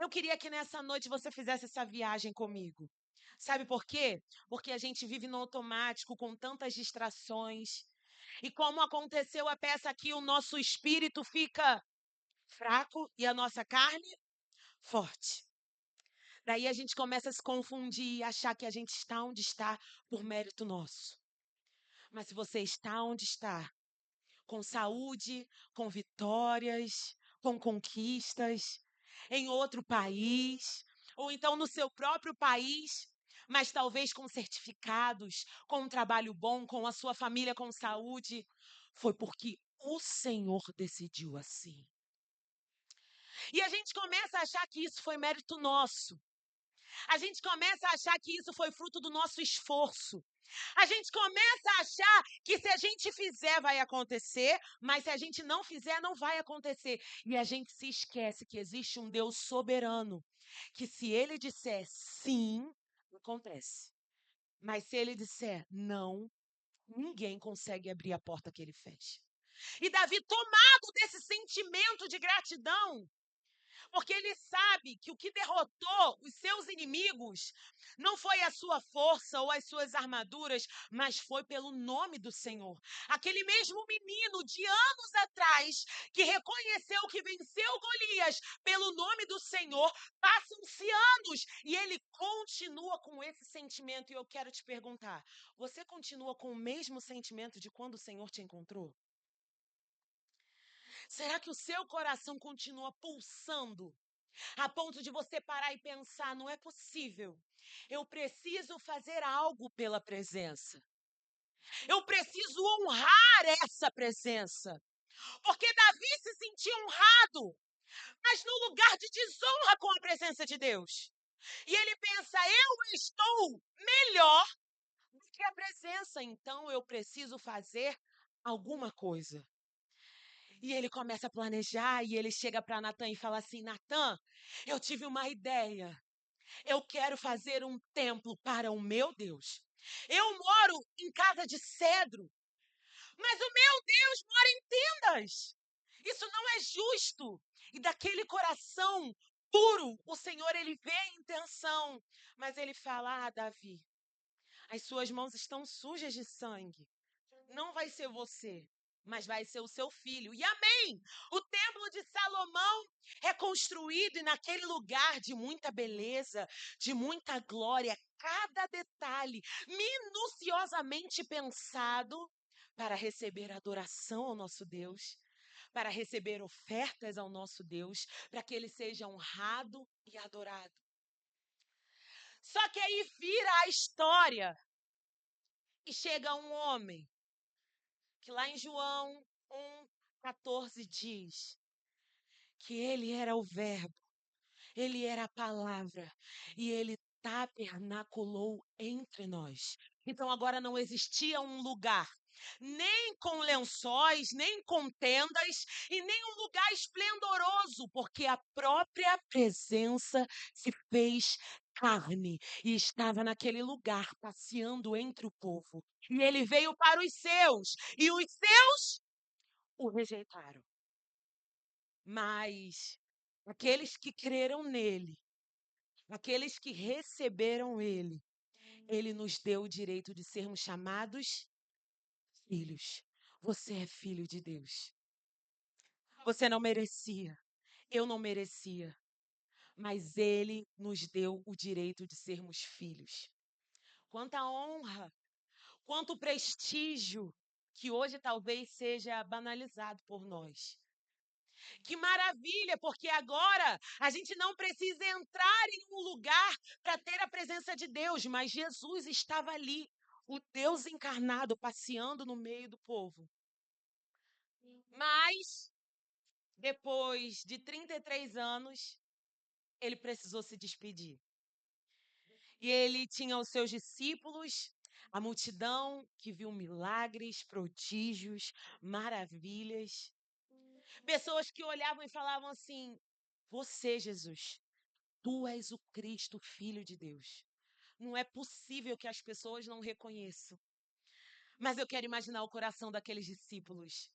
Eu queria que nessa noite você fizesse essa viagem comigo. Sabe por quê? Porque a gente vive no automático com tantas distrações. E como aconteceu a peça aqui, o nosso espírito fica fraco e a nossa carne forte. Daí a gente começa a se confundir e achar que a gente está onde está por mérito nosso. Mas se você está onde está, com saúde, com vitórias, com conquistas, em outro país, ou então no seu próprio país, mas talvez com certificados, com um trabalho bom, com a sua família com saúde, foi porque o Senhor decidiu assim. E a gente começa a achar que isso foi mérito nosso. A gente começa a achar que isso foi fruto do nosso esforço. A gente começa a achar que se a gente fizer vai acontecer, mas se a gente não fizer não vai acontecer. E a gente se esquece que existe um Deus soberano, que se ele disser sim, acontece. Mas se ele disser não, ninguém consegue abrir a porta que ele fecha. E Davi, tomado desse sentimento de gratidão, porque ele sabe que o que derrotou os seus inimigos não foi a sua força ou as suas armaduras, mas foi pelo nome do Senhor. Aquele mesmo menino de anos atrás que reconheceu que venceu Golias pelo nome do Senhor, passam-se anos e ele continua com esse sentimento. E eu quero te perguntar, você continua com o mesmo sentimento de quando o Senhor te encontrou? Será que o seu coração continua pulsando a ponto de você parar e pensar, não é possível. Eu preciso fazer algo pela presença. Eu preciso honrar essa presença. Porque Davi se sentia honrado, mas no lugar de desonra com a presença de Deus. E ele pensa, eu estou melhor do que a presença, então eu preciso fazer alguma coisa. E ele começa a planejar e ele chega para Natan e fala assim, Natan, eu tive uma ideia. Eu quero fazer um templo para o meu Deus. Eu moro em casa de cedro, mas o meu Deus mora em tendas. Isso não é justo. E daquele coração puro, o Senhor, ele vê a intenção. Mas ele fala, Davi, as suas mãos estão sujas de sangue. Não vai ser você, mas vai ser o seu filho. E amém! O templo de Salomão é construído e naquele lugar de muita beleza, de muita glória, cada detalhe minuciosamente pensado para receber adoração ao nosso Deus, para receber ofertas ao nosso Deus, para que ele seja honrado e adorado. Só que aí vira a história e chega um homem que lá em João 1,14 diz que ele era o verbo, ele era a palavra e ele tabernaculou entre nós. Então agora não existia um lugar, nem com lençóis, nem com tendas e nem um lugar esplendoroso, porque a própria presença se fez carne e estava naquele lugar passeando entre o povo. E ele veio para os seus, e os seus o rejeitaram. Mas aqueles que creram nele, aqueles que receberam ele, ele nos deu o direito de sermos chamados filhos. Você é filho de Deus. Você não merecia, eu não merecia, mas ele nos deu o direito de sermos filhos. Quanta honra, quanto prestígio que hoje talvez seja banalizado por nós. Que maravilha, porque agora a gente não precisa entrar em um lugar para ter a presença de Deus, mas Jesus estava ali, o Deus encarnado, passeando no meio do povo. Mas, depois de 33 anos, ele precisou se despedir. E ele tinha os seus discípulos, a multidão que viu milagres, prodígios, maravilhas. Pessoas que olhavam e falavam assim: Você, Jesus, tu és o Cristo, Filho de Deus. Não é possível que as pessoas não reconheçam. Mas eu quero imaginar o coração daqueles discípulos.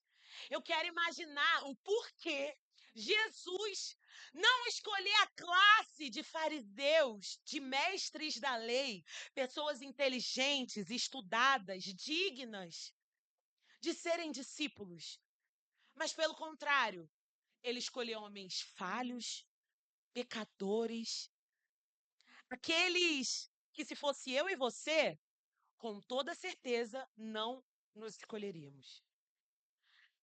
Eu quero imaginar o porquê Jesus não escolher a classe de fariseus, de mestres da lei, pessoas inteligentes, estudadas, dignas de serem discípulos. Mas, pelo contrário, ele escolheu homens falhos, pecadores, aqueles que, se fosse eu e você, com toda certeza não nos escolheríamos.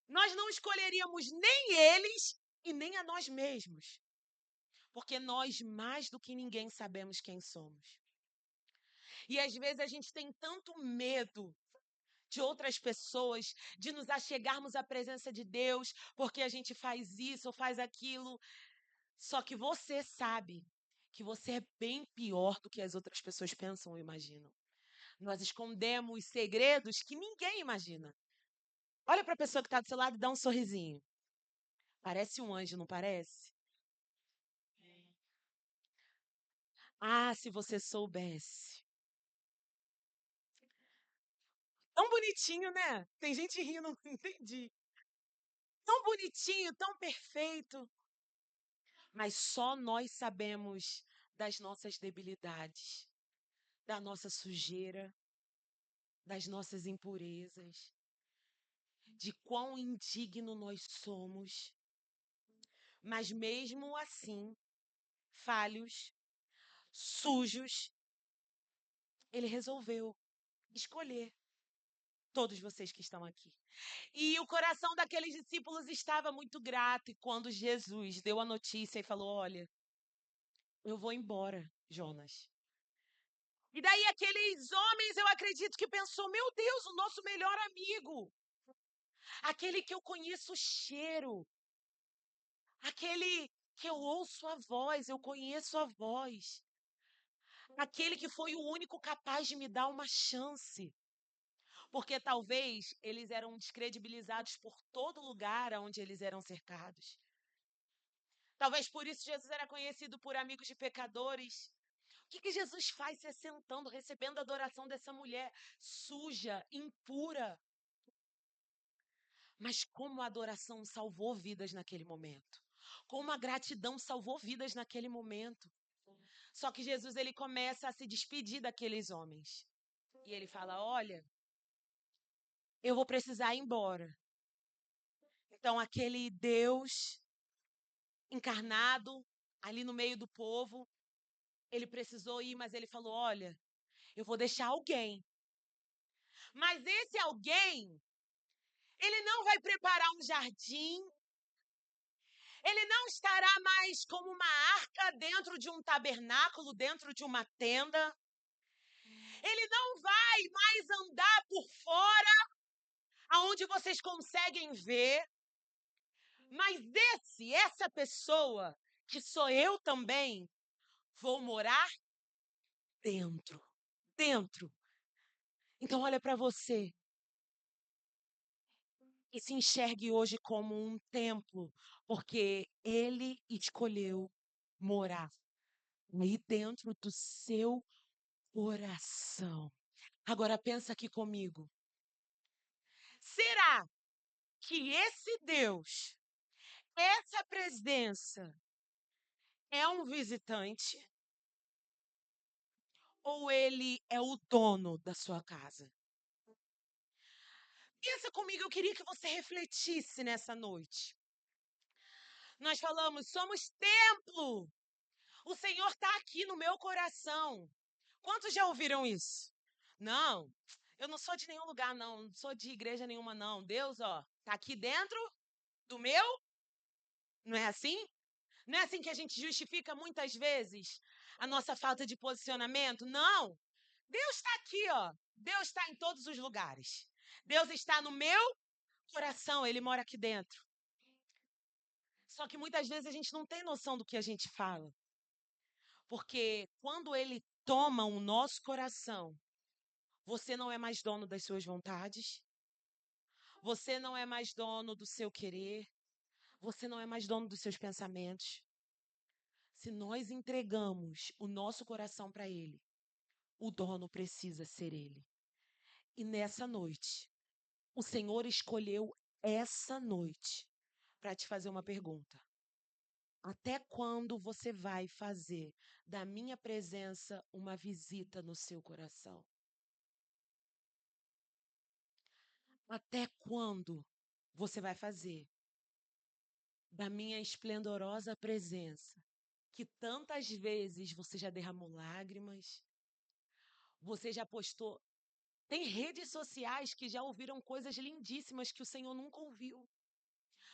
Nós não escolheríamos nem eles e nem a nós mesmos, porque nós, mais do que ninguém, sabemos quem somos. E às vezes a gente tem tanto medo de outras pessoas, de nos achegarmos à presença de Deus, porque a gente faz isso ou faz aquilo. Só que você sabe que você é bem pior do que as outras pessoas pensam ou imaginam. Nós escondemos segredos que ninguém imagina. Olha para a pessoa que está do seu lado e dá um sorrisinho. Parece um anjo, não parece? Ah, se você soubesse. Tão bonitinho, né? Tem gente rindo, não entendi. Tão bonitinho, tão perfeito. Mas só nós sabemos das nossas debilidades, da nossa sujeira, das nossas impurezas, de quão indigno nós somos. Mas mesmo assim, falhos, sujos, ele resolveu escolher todos vocês que estão aqui. E o coração daqueles discípulos estava muito grato. E quando Jesus deu a notícia e falou: Olha, eu vou embora, Jonas. E daí aqueles homens, eu acredito que pensou: Meu Deus, o nosso melhor amigo. Aquele que eu conheço o cheiro. Aquele que eu ouço a voz, eu conheço a voz. Aquele que foi o único capaz de me dar uma chance. Porque talvez eles eram descredibilizados por todo lugar onde eles eram cercados. Talvez por isso Jesus era conhecido por amigos de pecadores. O que Jesus faz se assentando, recebendo a adoração dessa mulher suja, impura? Mas como a adoração salvou vidas naquele momento. Como a gratidão salvou vidas naquele momento. Só que Jesus, ele começa a se despedir daqueles homens. E ele fala: Olha, eu vou precisar ir embora. Então, aquele Deus encarnado ali no meio do povo, ele precisou ir, mas ele falou: Olha, eu vou deixar alguém. Mas esse alguém, ele não vai preparar um jardim, ele não estará mais como uma arca dentro de um tabernáculo, dentro de uma tenda. Ele não vai mais andar por fora, aonde vocês conseguem ver. Mas essa pessoa, que sou eu também, vou morar dentro. Dentro. Então, olha para você e se enxergue hoje como um templo, porque ele escolheu morar aí dentro do seu coração. Agora pensa aqui comigo. Será que esse Deus, essa presença, é um visitante? Ou ele é o dono da sua casa? Pensa comigo, eu queria que você refletisse nessa noite. Nós falamos, somos templo. O Senhor está aqui no meu coração. Quantos já ouviram isso? Não, eu não sou de nenhum lugar, não sou de igreja nenhuma, não. Deus, ó, está aqui dentro do meu. Não é assim? Não é assim que a gente justifica muitas vezes a nossa falta de posicionamento? Não. Deus está aqui, ó. Deus está em todos os lugares. Deus está no meu coração, ele mora aqui dentro. Só que muitas vezes a gente não tem noção do que a gente fala. Porque quando ele toma o nosso coração, você não é mais dono das suas vontades, você não é mais dono do seu querer, você não é mais dono dos seus pensamentos. Se nós entregamos o nosso coração para ele, o dono precisa ser ele. E nessa noite, o Senhor escolheu essa noite para te fazer uma pergunta. Até quando você vai fazer da minha presença uma visita no seu coração? Até quando você vai fazer da minha esplendorosa presença, que tantas vezes você já derramou lágrimas, você já postou. Tem redes sociais que já ouviram coisas lindíssimas que o Senhor nunca ouviu.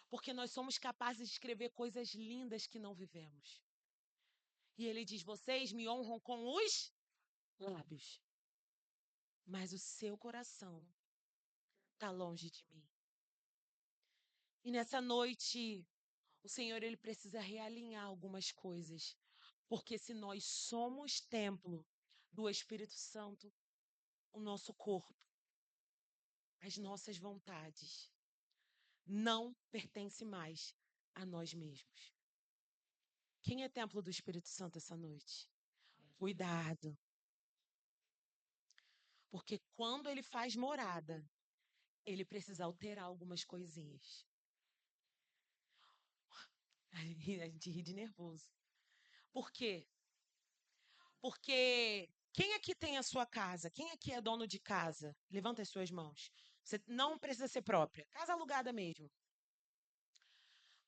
Porque nós somos capazes de escrever coisas lindas que não vivemos. E ele diz: vocês me honram com os lábios, mas o seu coração está longe de mim. E nessa noite, o Senhor ele precisa realinhar algumas coisas. Porque se nós somos templo do Espírito Santo, o nosso corpo, as nossas vontades, não pertence mais a nós mesmos. Quem é templo do Espírito Santo essa noite? Cuidado. Porque quando ele faz morada, ele precisa alterar algumas coisinhas. A gente ri de nervoso. Por quê? Porque quem aqui tem a sua casa? Quem aqui é dono de casa? Levanta as suas mãos. Você não precisa ser própria. Casa alugada mesmo.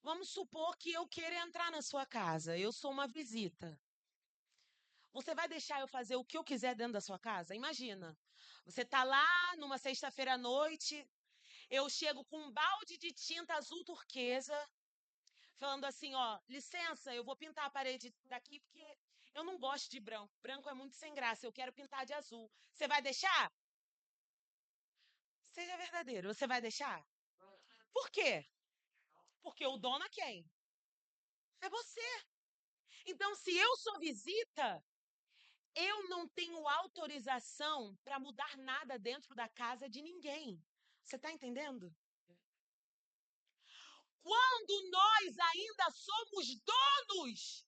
Vamos supor que eu queira entrar na sua casa. Eu sou uma visita. Você vai deixar eu fazer o que eu quiser dentro da sua casa? Imagina. Você está lá numa sexta-feira à noite. Eu chego com um balde de tinta azul turquesa, falando assim, ó, licença, eu vou pintar a parede daqui porque eu não gosto de branco. Branco é muito sem graça, eu quero pintar de azul. Você vai deixar? Seja verdadeiro, você vai deixar? Por quê? Porque o dono é quem? É você. Então, se eu sou visita, eu não tenho autorização para mudar nada dentro da casa de ninguém. Você está entendendo? Quando nós ainda somos donos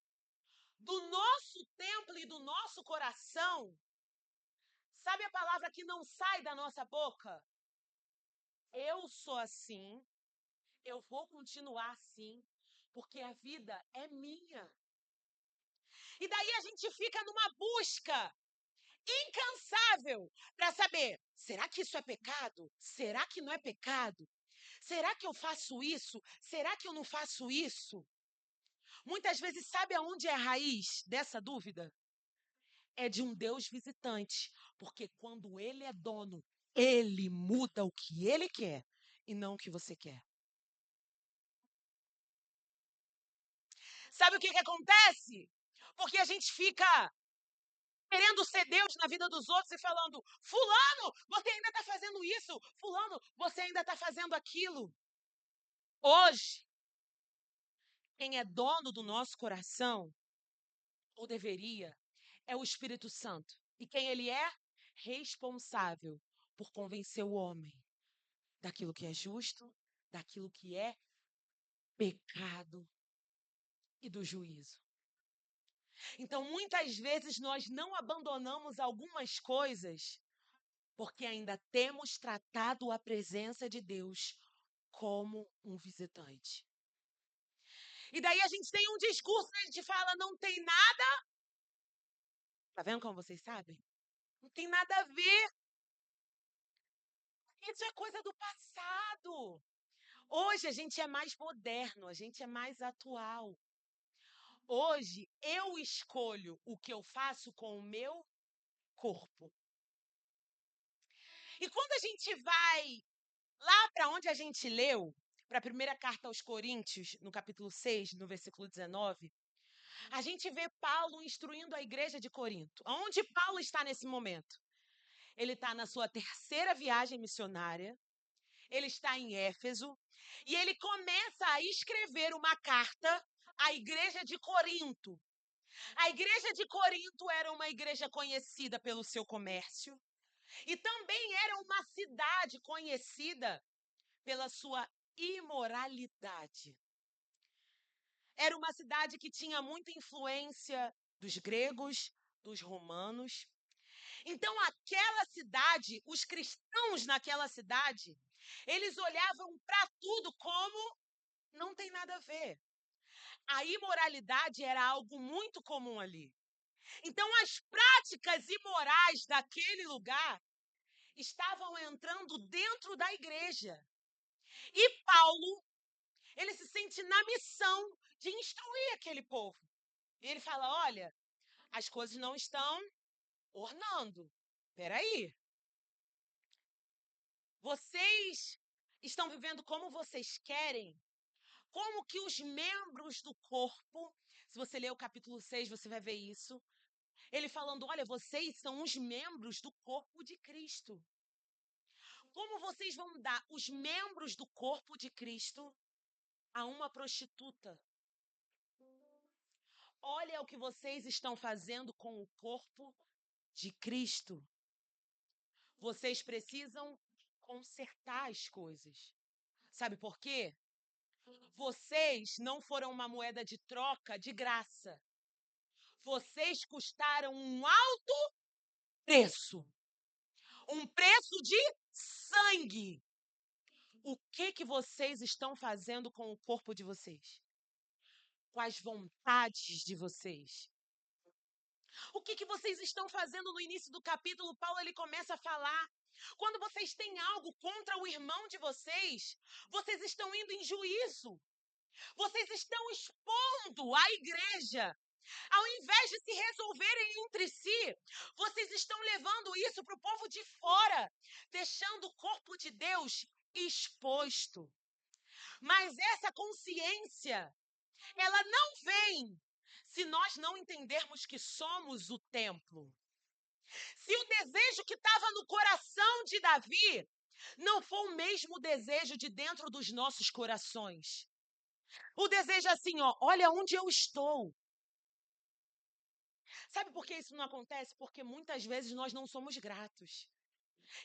do nosso templo e do nosso coração, sabe a palavra que não sai da nossa boca? Eu sou assim, eu vou continuar assim, porque a vida é minha. E daí a gente fica numa busca incansável para saber, será que isso é pecado? Será que não é pecado? Será que eu faço isso? Será que eu não faço isso? Muitas vezes, sabe aonde é a raiz dessa dúvida? É de um Deus visitante, porque quando ele é dono, ele muda o que ele quer e não o que você quer. Sabe o que acontece? Porque a gente fica querendo ser Deus na vida dos outros e falando, fulano, você ainda está fazendo isso, fulano, você ainda está fazendo aquilo. Hoje, quem é dono do nosso coração, ou deveria, é o Espírito Santo. E quem ele é? Responsável por convencer o homem daquilo que é justo, daquilo que é pecado e do juízo. Então, muitas vezes nós não abandonamos algumas coisas porque ainda temos tratado a presença de Deus como um visitante. E daí a gente tem um discurso, a gente fala, não tem nada. Tá vendo como vocês sabem? Não tem nada a ver. Isso é coisa do passado. Hoje a gente é mais moderno, a gente é mais atual. Hoje eu escolho o que eu faço com o meu corpo. E quando a gente vai lá para onde a gente leu, para a primeira carta aos Coríntios, no capítulo 6, no versículo 19, a gente vê Paulo instruindo a igreja de Corinto. Onde Paulo está nesse momento? Ele está na sua terceira viagem missionária, ele está em Éfeso, e ele começa a escrever uma carta à igreja de Corinto. A igreja de Corinto era uma igreja conhecida pelo seu comércio e também era uma cidade conhecida pela sua imoralidade. Era uma cidade que tinha muita influência dos gregos, dos romanos. Então, aquela cidade, os cristãos naquela cidade, eles olhavam para tudo como não tem nada a ver. A imoralidade era algo muito comum ali. Então, as práticas imorais daquele lugar estavam entrando dentro da igreja. E Paulo, ele se sente na missão de instruir aquele povo. E ele fala: olha, as coisas não estão ornando. Peraí. Vocês estão vivendo como vocês querem? Como que os membros do corpo, se você ler o capítulo 6, você vai ver isso. Ele falando: olha, vocês são os membros do corpo de Cristo. Como vocês vão dar os membros do corpo de Cristo a uma prostituta? Olha o que vocês estão fazendo com o corpo de Cristo. Vocês precisam consertar as coisas. Sabe por quê? Vocês não foram uma moeda de troca de graça. Vocês custaram um alto preço. Um preço de sangue. O que vocês estão fazendo com o corpo de vocês? Com as vontades de vocês? O que vocês estão fazendo no início do capítulo? Paulo ele começa a falar. Quando vocês têm algo contra o irmão de vocês, vocês estão indo em juízo. Vocês estão expondo a igreja. Ao invés de se resolverem entre si, vocês estão levando isso para o povo de fora, deixando o corpo de Deus exposto. Mas essa consciência, ela não vem se nós não entendermos que somos o templo. Se o desejo que estava no coração de Davi não for o mesmo desejo de dentro dos nossos corações. O desejo é assim, ó, olha onde eu estou. Sabe por que isso não acontece? Porque muitas vezes nós não somos gratos.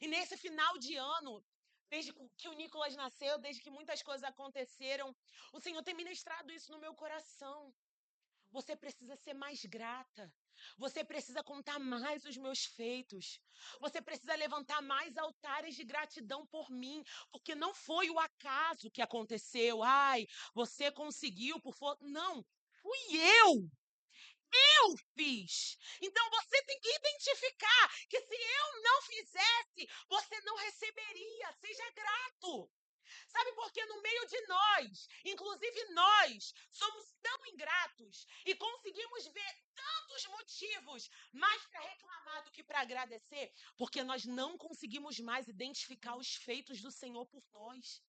E nesse final de ano, desde que o Nicolas nasceu, desde que muitas coisas aconteceram, o Senhor tem ministrado isso no meu coração. Você precisa ser mais grata. Você precisa contar mais os meus feitos. Você precisa levantar mais altares de gratidão por mim, porque não foi o acaso que aconteceu. Ai, você conseguiu por não, fui eu. Eu fiz. Então você tem que identificar que se eu não fizesse, você não receberia. Seja grato. Sabe por que no meio de nós, inclusive nós, somos tão ingratos e conseguimos ver tantos motivos mais para reclamar do que para agradecer? Porque nós não conseguimos mais identificar os feitos do Senhor por nós.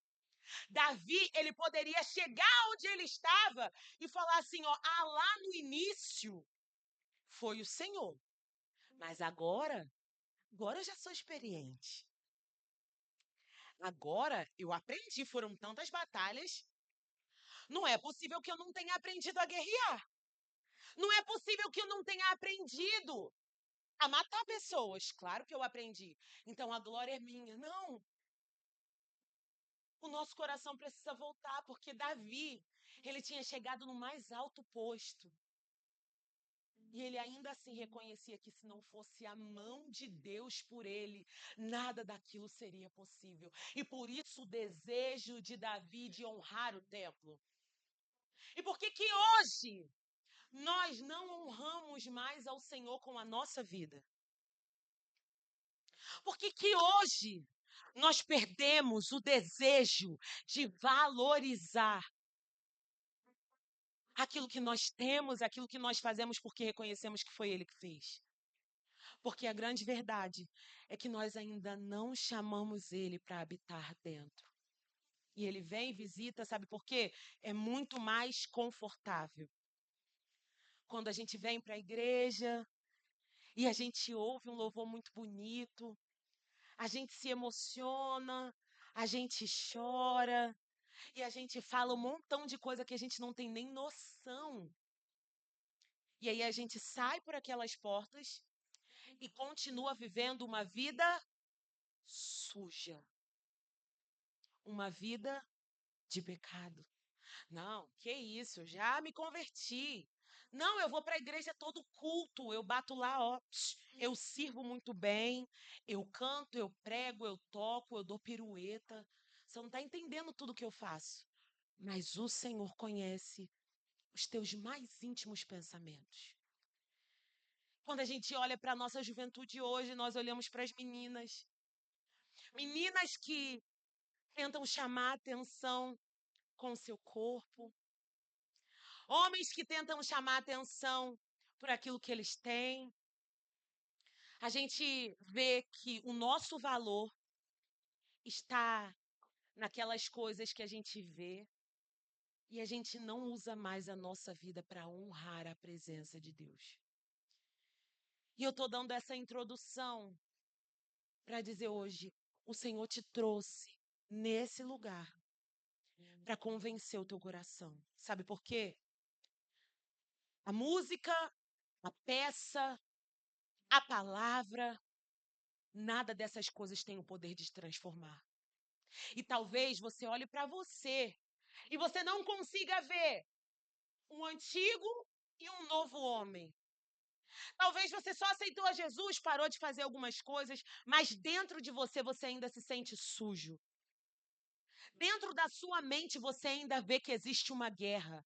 Davi, ele poderia chegar onde ele estava e falar assim, ó, lá no início foi o Senhor, mas agora eu já sou experiente. Agora eu aprendi, foram tantas batalhas. Não é possível que eu não tenha aprendido a guerrear. Não é possível que eu não tenha aprendido a matar pessoas. Claro que eu aprendi. Então a glória é minha. Não. O nosso coração precisa voltar, porque Davi, ele tinha chegado no mais alto posto. E ele ainda assim reconhecia que se não fosse a mão de Deus por ele, nada daquilo seria possível. E por isso o desejo de Davi de honrar o templo. E por que hoje nós não honramos mais ao Senhor com a nossa vida? Por que hoje nós perdemos o desejo de valorizar aquilo que nós temos, aquilo que nós fazemos porque reconhecemos que foi Ele que fez? Porque a grande verdade é que nós ainda não chamamos Ele para habitar dentro. E Ele vem e visita, sabe por quê? É muito mais confortável. Quando a gente vem para a igreja e a gente ouve um louvor muito bonito, a gente se emociona, a gente chora e a gente fala um montão de coisa que a gente não tem nem noção. E aí a gente sai por aquelas portas e continua vivendo uma vida suja. Uma vida de pecado. Não, que isso, eu já me converti. Não, eu vou para a igreja todo culto, eu bato lá, ó, eu sirvo muito bem, eu canto, eu prego, eu toco, eu dou pirueta. Você não está entendendo tudo que eu faço. Mas o Senhor conhece os teus mais íntimos pensamentos. Quando a gente olha para a nossa juventude hoje, nós olhamos para as meninas. Meninas que tentam chamar atenção com o seu corpo. Homens que tentam chamar atenção por aquilo que eles têm. A gente vê que o nosso valor está naquelas coisas que a gente vê e a gente não usa mais a nossa vida para honrar a presença de Deus. E eu estou dando essa introdução para dizer hoje, o Senhor te trouxe nesse lugar para convencer o teu coração. Sabe por quê? A música, a peça, a palavra, nada dessas coisas tem o poder de te transformar. E talvez você olhe para você e você não consiga ver um antigo e um novo homem. Talvez você só aceitou a Jesus, parou de fazer algumas coisas, mas dentro de você ainda se sente sujo. Dentro da sua mente você ainda vê que existe uma guerra.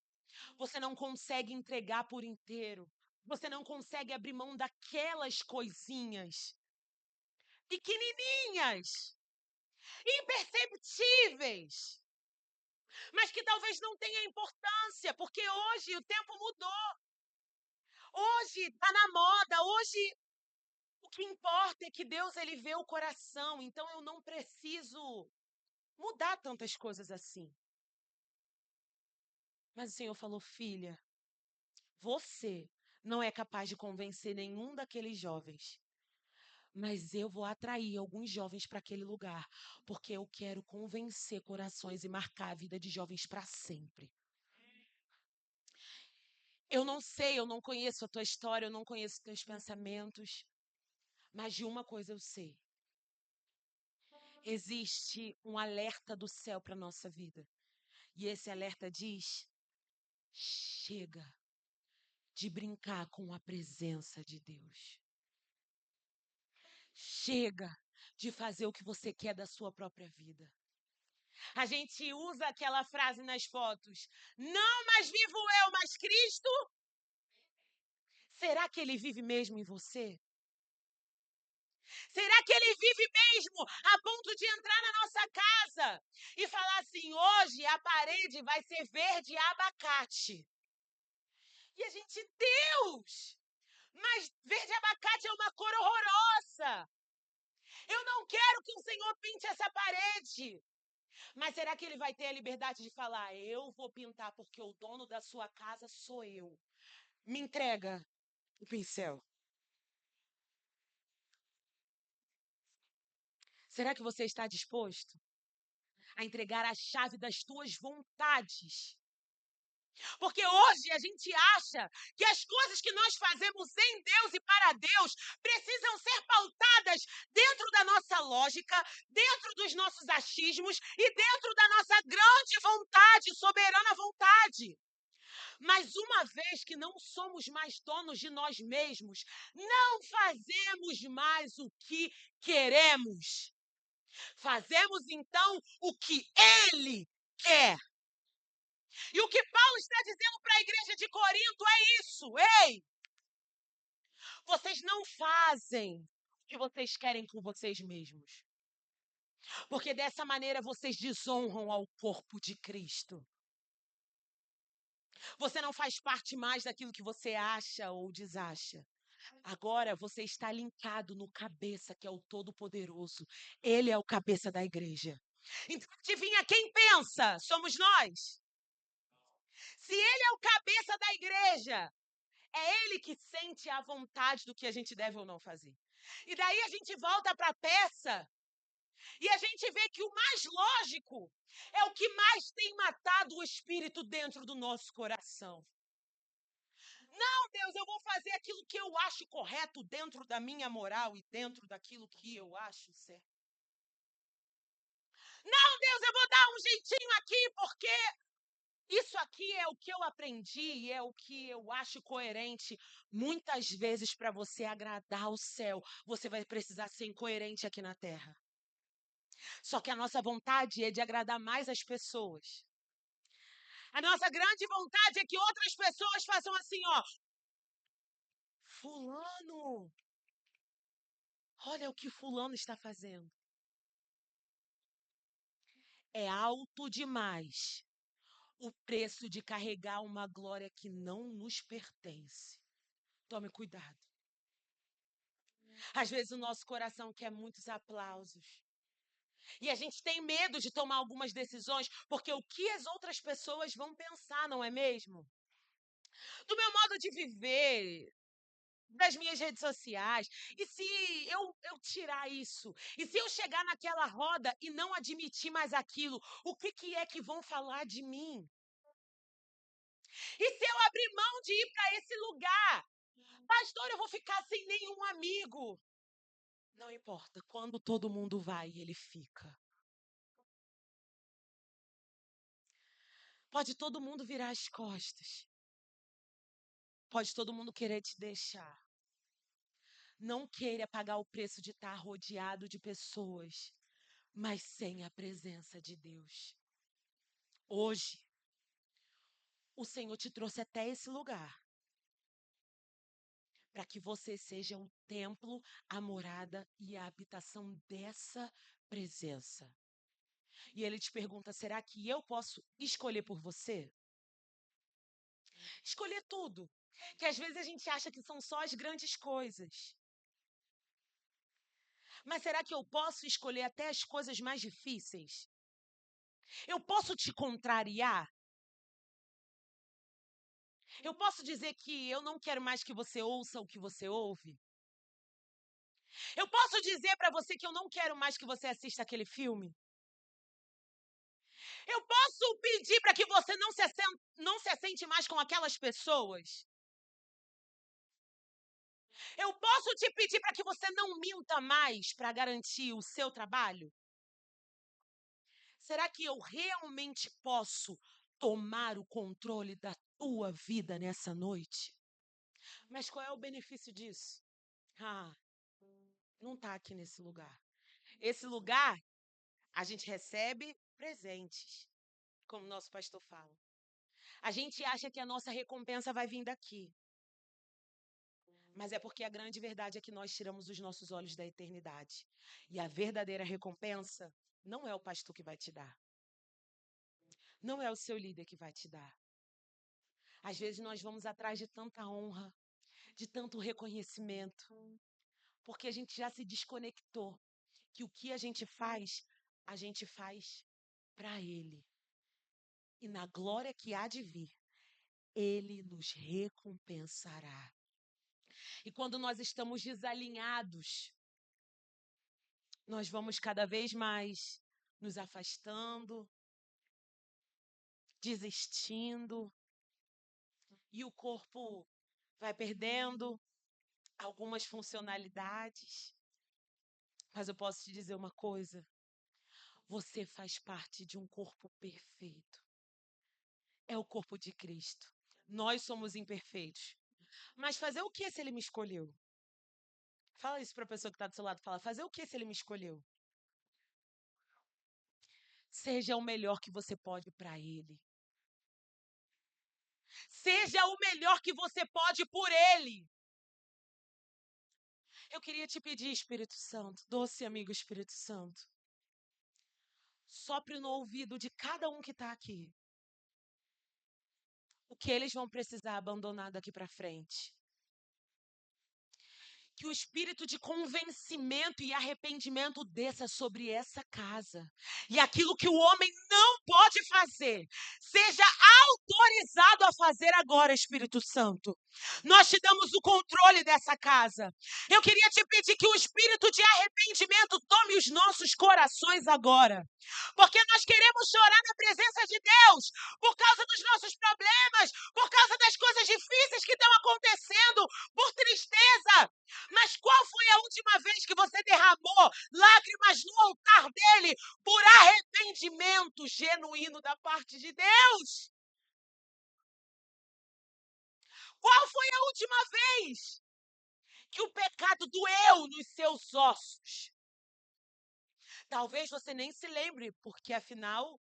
Você não consegue entregar por inteiro. Você não consegue abrir mão daquelas coisinhas pequenininhas, imperceptíveis, mas que talvez não tenha importância, porque hoje o tempo mudou. Hoje está na moda, hoje o que importa é que Deus ele vê o coração, então eu não preciso mudar tantas coisas assim. Mas o Senhor falou, filha, você não é capaz de convencer nenhum daqueles jovens. Mas eu vou atrair alguns jovens para aquele lugar, porque eu quero convencer corações e marcar a vida de jovens para sempre. Eu não sei, eu não conheço a tua história, eu não conheço os teus pensamentos, mas de uma coisa eu sei. Existe um alerta do céu para a nossa vida. E esse alerta diz: chega de brincar com a presença de Deus. Chega de fazer o que você quer da sua própria vida. A gente usa aquela frase nas fotos: não mais vivo eu, mas Cristo. Será que Ele vive mesmo em você? Será que Ele vive mesmo a ponto de entrar na nossa casa e falar assim, hoje a parede vai ser verde abacate? E a gente, Deus, mas verde abacate é uma cor horrorosa. Eu não quero que o Senhor pinte essa parede. Mas será que Ele vai ter a liberdade de falar, eu vou pintar porque o dono da sua casa sou eu? Me entrega o pincel. Será que você está disposto a entregar a chave das tuas vontades? Porque hoje a gente acha que as coisas que nós fazemos em Deus e para Deus precisam ser pautadas dentro da nossa lógica, dentro dos nossos achismos e dentro da nossa grande vontade, soberana vontade. Mas uma vez que não somos mais donos de nós mesmos, não fazemos mais o que queremos. Fazemos então o que Ele quer. E o que Paulo está dizendo para a igreja de Corinto é isso. Ei, vocês não fazem o que vocês querem com vocês mesmos. Porque dessa maneira vocês desonram ao corpo de Cristo. Você não faz parte mais daquilo que você acha ou desacha. Agora você está linkado no cabeça, que é o Todo-Poderoso. Ele é o cabeça da igreja. Então, adivinha quem pensa? Somos nós. Se ele é o cabeça da igreja, é ele que sente a vontade do que a gente deve ou não fazer. E daí a gente volta para a peça e a gente vê que o mais lógico é o que mais tem matado o espírito dentro do nosso coração. Não, Deus, eu vou fazer aquilo que eu acho correto dentro da minha moral e dentro daquilo que eu acho certo. Não, Deus, eu vou dar um jeitinho aqui porque Isso aqui é o que eu aprendi e é o que eu acho coerente. Muitas vezes, para você agradar o céu, você vai precisar ser incoerente aqui na terra. Só que a nossa vontade é de agradar mais as pessoas. A nossa grande vontade é que outras pessoas façam assim, ó. Fulano, olha o que fulano está fazendo. É alto demais o preço de carregar uma glória que não nos pertence. Tome cuidado. Às vezes o nosso coração quer muitos aplausos. E a gente tem medo de tomar algumas decisões, porque o que as outras pessoas vão pensar, não é mesmo? Do meu modo de viver, das minhas redes sociais. E se eu tirar isso? E se eu chegar naquela roda e não admitir mais aquilo? O que é que vão falar de mim? E se eu abrir mão de ir para esse lugar? Pastor, eu vou ficar sem nenhum amigo. Não importa, quando todo mundo vai, ele fica. Pode todo mundo virar as costas. Pode todo mundo querer te deixar. Não queira pagar o preço de estar rodeado de pessoas, mas sem a presença de Deus. Hoje, o Senhor te trouxe até esse lugar para que você seja o templo, a morada e a habitação dessa presença. E Ele te pergunta: será que eu posso escolher por você? Escolher tudo. Que às vezes a gente acha que são só as grandes coisas. Mas será que eu posso escolher até as coisas mais difíceis? Eu posso te contrariar? Eu posso dizer que eu não quero mais que você ouça o que você ouve? Eu posso dizer para você que eu não quero mais que você assista aquele filme? Eu posso pedir para que você não se assente mais com aquelas pessoas? Eu posso te pedir para que você não minta mais para garantir o seu trabalho? Será que eu realmente posso tomar o controle da tua vida nessa noite? Mas qual é o benefício disso? Ah, não está aqui nesse lugar. Esse lugar, a gente recebe presentes, como nosso pastor fala. A gente acha que a nossa recompensa vai vir daqui. Mas é porque a grande verdade é que nós tiramos os nossos olhos da eternidade. E a verdadeira recompensa não é o pastor que vai te dar. Não é o seu líder que vai te dar. Às vezes nós vamos atrás de tanta honra, de tanto reconhecimento, porque a gente já se desconectou que o que a gente faz para Ele. E na glória que há de vir, Ele nos recompensará. E quando nós estamos desalinhados, nós vamos cada vez mais nos afastando, desistindo, e o corpo vai perdendo algumas funcionalidades. Mas eu posso te dizer uma coisa: você faz parte de um corpo perfeito. É o corpo de Cristo. Nós somos imperfeitos. Mas fazer o que se Ele me escolheu? Fala isso para a pessoa que está do seu lado. Fala, fazer o que se Ele me escolheu? Seja o melhor que você pode para Ele. Seja o melhor que você pode por Ele. Eu queria te pedir, Espírito Santo, doce amigo Espírito Santo, sopre no ouvido de cada um que está aqui o que eles vão precisar abandonar daqui para frente. Que o espírito de convencimento e arrependimento desça sobre essa casa. E aquilo que o homem não pode fazer, seja autorizado a fazer agora, Espírito Santo. Nós te damos o controle dessa casa. Eu queria te pedir que o espírito de arrependimento tome os nossos corações agora. Porque nós queremos chorar na presença de Deus por causa dos nossos problemas, por causa das coisas difíceis que estão acontecendo, por tristeza. Mas qual foi a última vez que você derramou lágrimas no altar dele por arrependimento genuíno da parte de Deus? Qual foi a última vez que o pecado doeu nos seus ossos? Talvez você nem se lembre, porque afinal,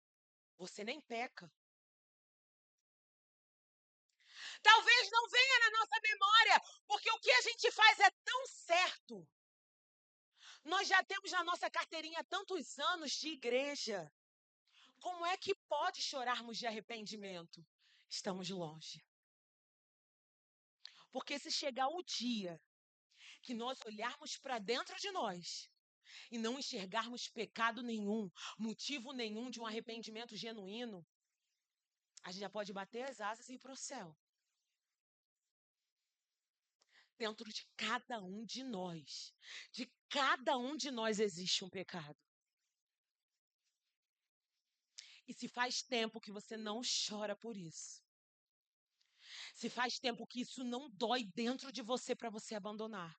você nem peca. Talvez não venha na nossa memória, porque o que a gente faz é tão certo. Nós já temos na nossa carteirinha tantos anos de igreja. Como é que pode chorarmos de arrependimento? Estamos longe. Porque se chegar o dia que nós olharmos para dentro de nós e não enxergarmos pecado nenhum, motivo nenhum de um arrependimento genuíno, a gente já pode bater as asas e ir para o céu. Dentro de cada um de nós existe um pecado. E se faz tempo que você não chora por isso, se faz tempo que isso não dói dentro de você para você abandonar,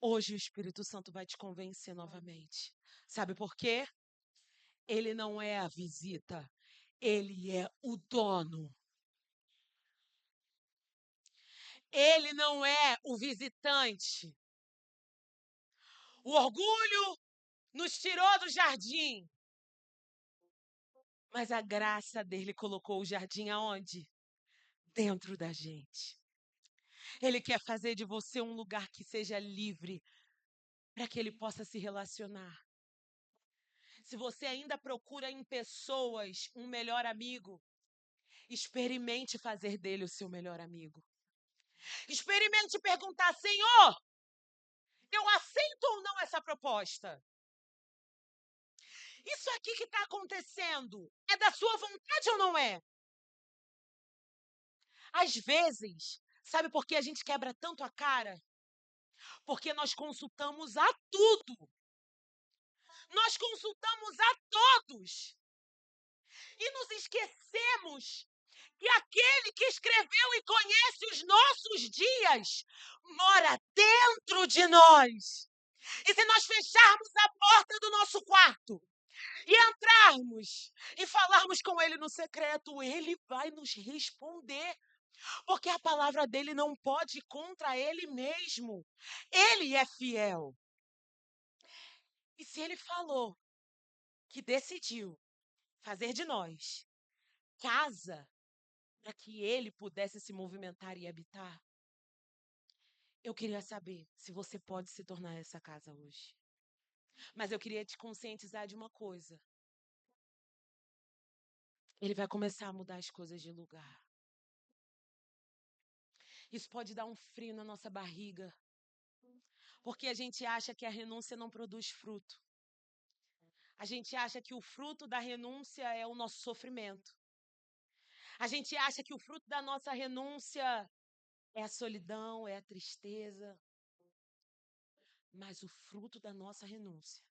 hoje o Espírito Santo vai te convencer novamente. Sabe por quê? Ele não é a visita, ele é o dono. Ele não é o visitante. O orgulho nos tirou do jardim. Mas a graça dele colocou o jardim aonde? Dentro da gente. Ele quer fazer de você um lugar que seja livre para que ele possa se relacionar. Se você ainda procura em pessoas um melhor amigo, experimente fazer dele o seu melhor amigo. Experimente perguntar: Senhor, eu aceito ou não essa proposta? Isso aqui que está acontecendo é da sua vontade ou não é? Às vezes, sabe por que a gente quebra tanto a cara? Porque nós consultamos a tudo. Nós consultamos a todos. E nos esquecemos que aquele que escreveu e conhece os nossos dias mora dentro de nós. E se nós fecharmos a porta do nosso quarto e entrarmos e falarmos com ele no secreto, ele vai nos responder. Porque a palavra dele não pode ir contra ele mesmo. Ele é fiel. E se ele falou que decidiu fazer de nós casa para que ele pudesse se movimentar e habitar, eu queria saber se você pode se tornar essa casa hoje. Mas eu queria te conscientizar de uma coisa. Ele vai começar a mudar as coisas de lugar. Isso pode dar um frio na nossa barriga, porque a gente acha que a renúncia não produz fruto. A gente acha que o fruto da renúncia é o nosso sofrimento. A gente acha que o fruto da nossa renúncia é a solidão, é a tristeza. Mas o fruto da nossa renúncia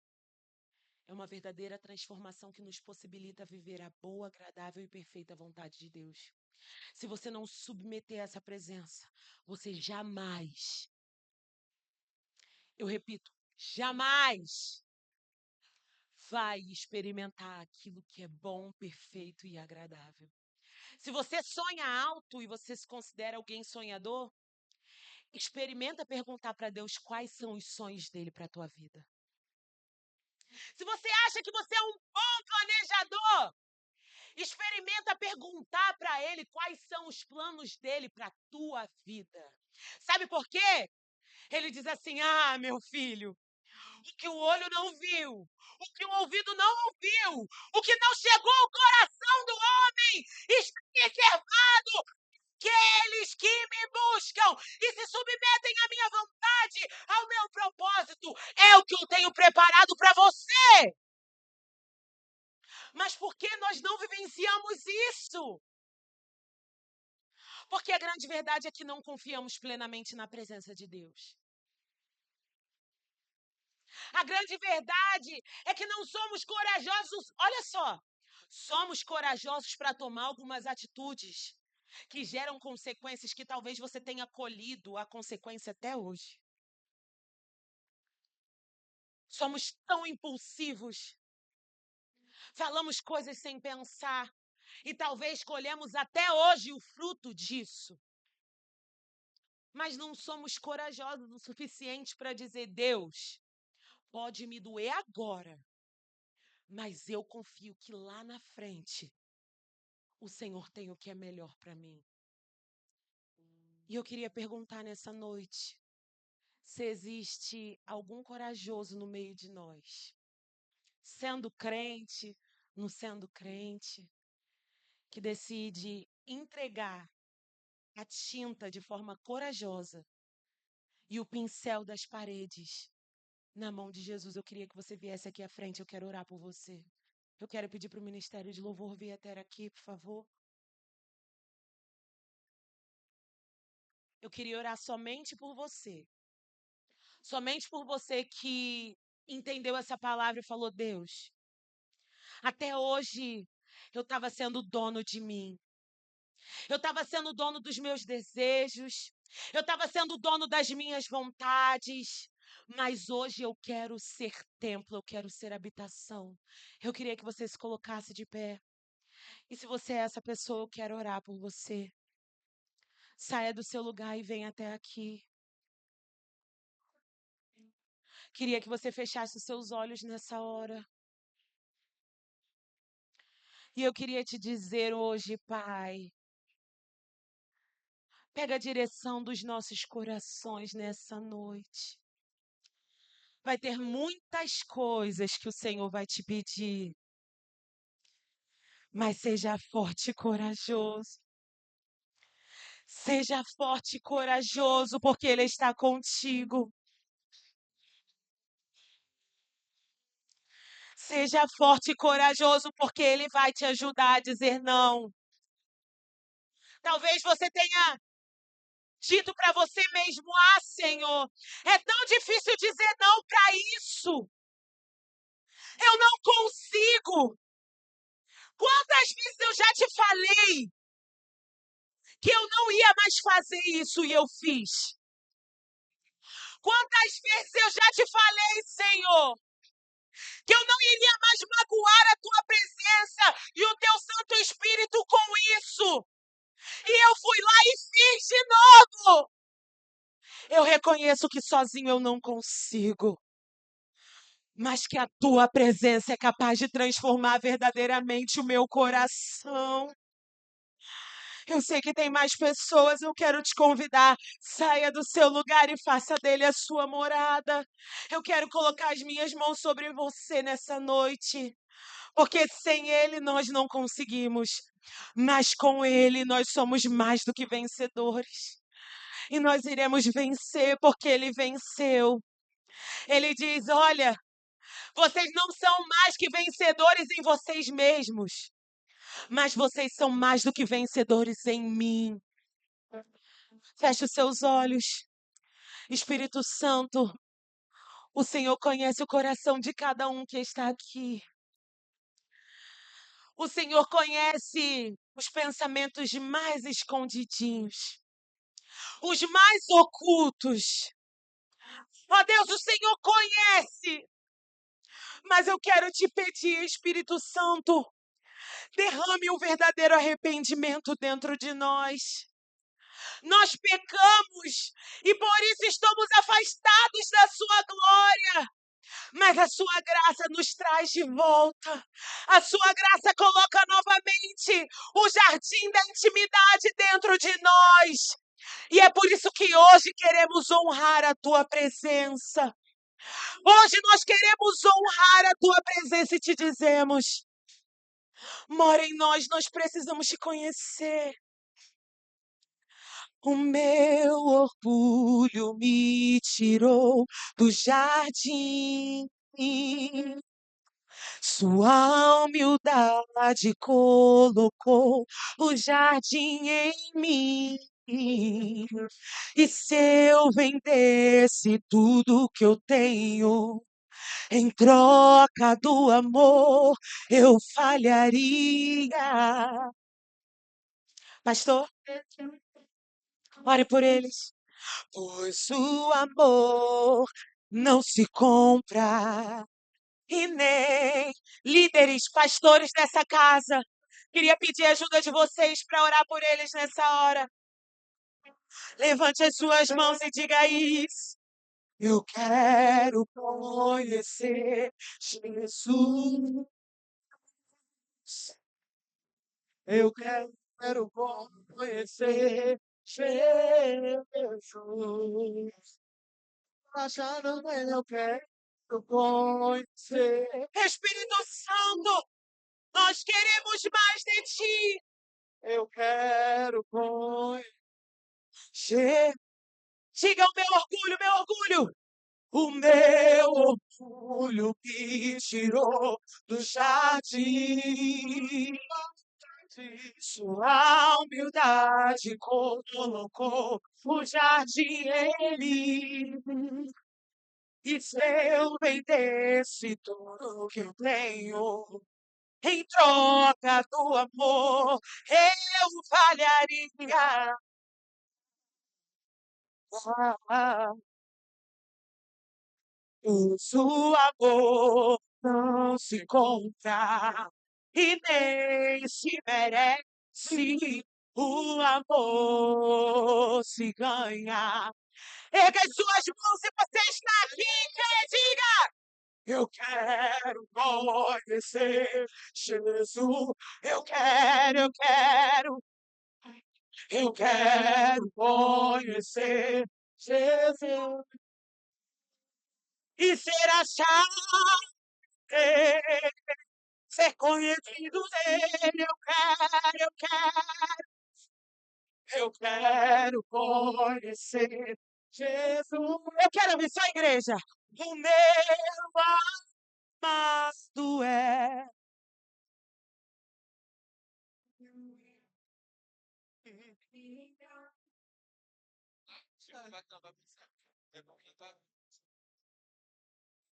é uma verdadeira transformação que nos possibilita viver a boa, agradável e perfeita vontade de Deus. Se você não submeter a essa presença, você jamais, eu repito, jamais vai experimentar aquilo que é bom, perfeito e agradável. Se você sonha alto e você se considera alguém sonhador, experimenta perguntar para Deus quais são os sonhos dele para a tua vida. Se você acha que você é um bom planejador, experimenta perguntar para ele quais são os planos dele para a tua vida. Sabe por quê? Ele diz assim: ah, meu filho, o que o olho não viu, o que o ouvido não ouviu, o que não chegou ao coração do homem, está reservado aqueles que me buscam e se submetem à minha vontade, ao meu propósito. É o que eu tenho preparado para você. Mas por que nós não vivenciamos isso? Porque a grande verdade é que não confiamos plenamente na presença de Deus. A grande verdade é que não somos corajosos. Olha só, somos corajosos para tomar algumas atitudes que geram consequências que talvez você tenha colhido a consequência até hoje. Somos tão impulsivos. Falamos coisas sem pensar. E talvez colhemos até hoje o fruto disso. Mas não somos corajosos o suficiente para dizer: Deus, pode me doer agora, mas eu confio que lá na frente o Senhor tem o que é melhor para mim. E eu queria perguntar nessa noite se existe algum corajoso no meio de nós, sendo crente, não sendo crente, que decide entregar a tinta de forma corajosa e o pincel das paredes na mão de Jesus. Eu queria que você viesse aqui à frente, eu quero orar por você. Eu quero pedir para o Ministério de Louvor vir até aqui, por favor. Eu queria orar somente por você. Somente por você que entendeu essa palavra e falou: Deus, até hoje eu estava sendo dono de mim. Eu estava sendo dono dos meus desejos. Eu estava sendo dono das minhas vontades. Mas hoje eu quero ser templo, eu quero ser habitação. Eu queria que você se colocasse de pé. E se você é essa pessoa, eu quero orar por você. Saia do seu lugar e venha até aqui. Queria que você fechasse os seus olhos nessa hora. E eu queria te dizer hoje, Pai, pega a direção dos nossos corações nessa noite. Vai ter muitas coisas que o Senhor vai te pedir. Mas seja forte e corajoso. Seja forte e corajoso, porque Ele está contigo. Seja forte e corajoso, porque Ele vai te ajudar a dizer não. Talvez você tenha dito para você mesmo: ah, Senhor, é tão difícil dizer não para isso. Eu não consigo. Quantas vezes eu já te falei que eu não ia mais fazer isso e eu fiz? Quantas vezes eu já te falei, Senhor, que eu não iria mais magoar a tua presença e o teu Santo Espírito com isso? E eu fui lá e fiz de novo. Eu reconheço que sozinho eu não consigo, mas que a tua presença é capaz de transformar verdadeiramente o meu coração. Eu sei que tem mais pessoas, eu quero te convidar. Saia do seu lugar e faça dele a sua morada. Eu quero colocar as minhas mãos sobre você nessa noite, porque sem ele nós não conseguimos, mas com ele nós somos mais do que vencedores. E nós iremos vencer porque ele venceu. Ele diz: olha, vocês não são mais que vencedores em vocês mesmos, mas vocês são mais do que vencedores em mim. Feche os seus olhos. Espírito Santo, o Senhor conhece o coração de cada um que está aqui. O Senhor conhece os pensamentos mais escondidinhos, os mais ocultos. Ó Deus, o Senhor conhece. Mas eu quero te pedir, Espírito Santo, derrame um verdadeiro arrependimento dentro de nós. Nós pecamos e por isso estamos afastados da sua glória. Mas a sua graça nos traz de volta. A sua graça coloca novamente o jardim da intimidade dentro de nós. E é por isso que hoje queremos honrar a tua presença. Hoje nós queremos honrar a tua presença e te dizemos: mora em nós, nós precisamos te conhecer. O meu orgulho me tirou do jardim. Sua humildade colocou o jardim em mim. E se eu vendesse tudo que eu tenho em troca do amor, eu falharia. Pastor, ore por eles. Pois o amor não se compra. E nem líderes, pastores dessa casa, Queria pedir a ajuda de vocês para orar por eles nessa hora. Levante as suas mãos e diga isso. Eu quero conhecer Jesus. Eu quero conhecer Jesus. Achando bem, eu quero conhecer. Espírito Santo, nós queremos mais de ti. Eu quero conhecer. Diga o meu orgulho, meu orgulho. O meu orgulho me tirou do jardim. Sua humildade colocou o jardim em mim. E se eu vendesse tudo que eu tenho, em troca do amor, eu falharia. O seu amor não se compra e nem se merece. O amor se ganha. Erga as suas mãos se você está aqui, quer diga. Eu quero conhecer Jesus. Eu quero conhecer Jesus. E ser achado, ser conhecido dele. Eu quero conhecer Jesus. Eu quero ver só a igreja. O meu amado é.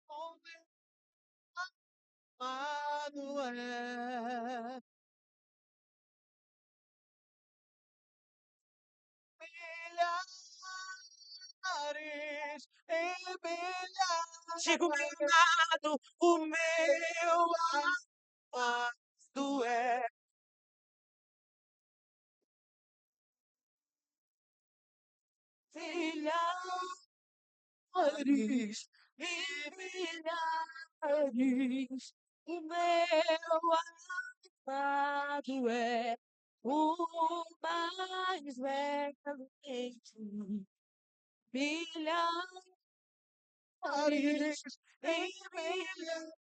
O meu amado é. Milhares e milhares. Digo meu amado, o meu amado é. Milhares e milhares. O meu amado é o mais velho entre milhares e milhares.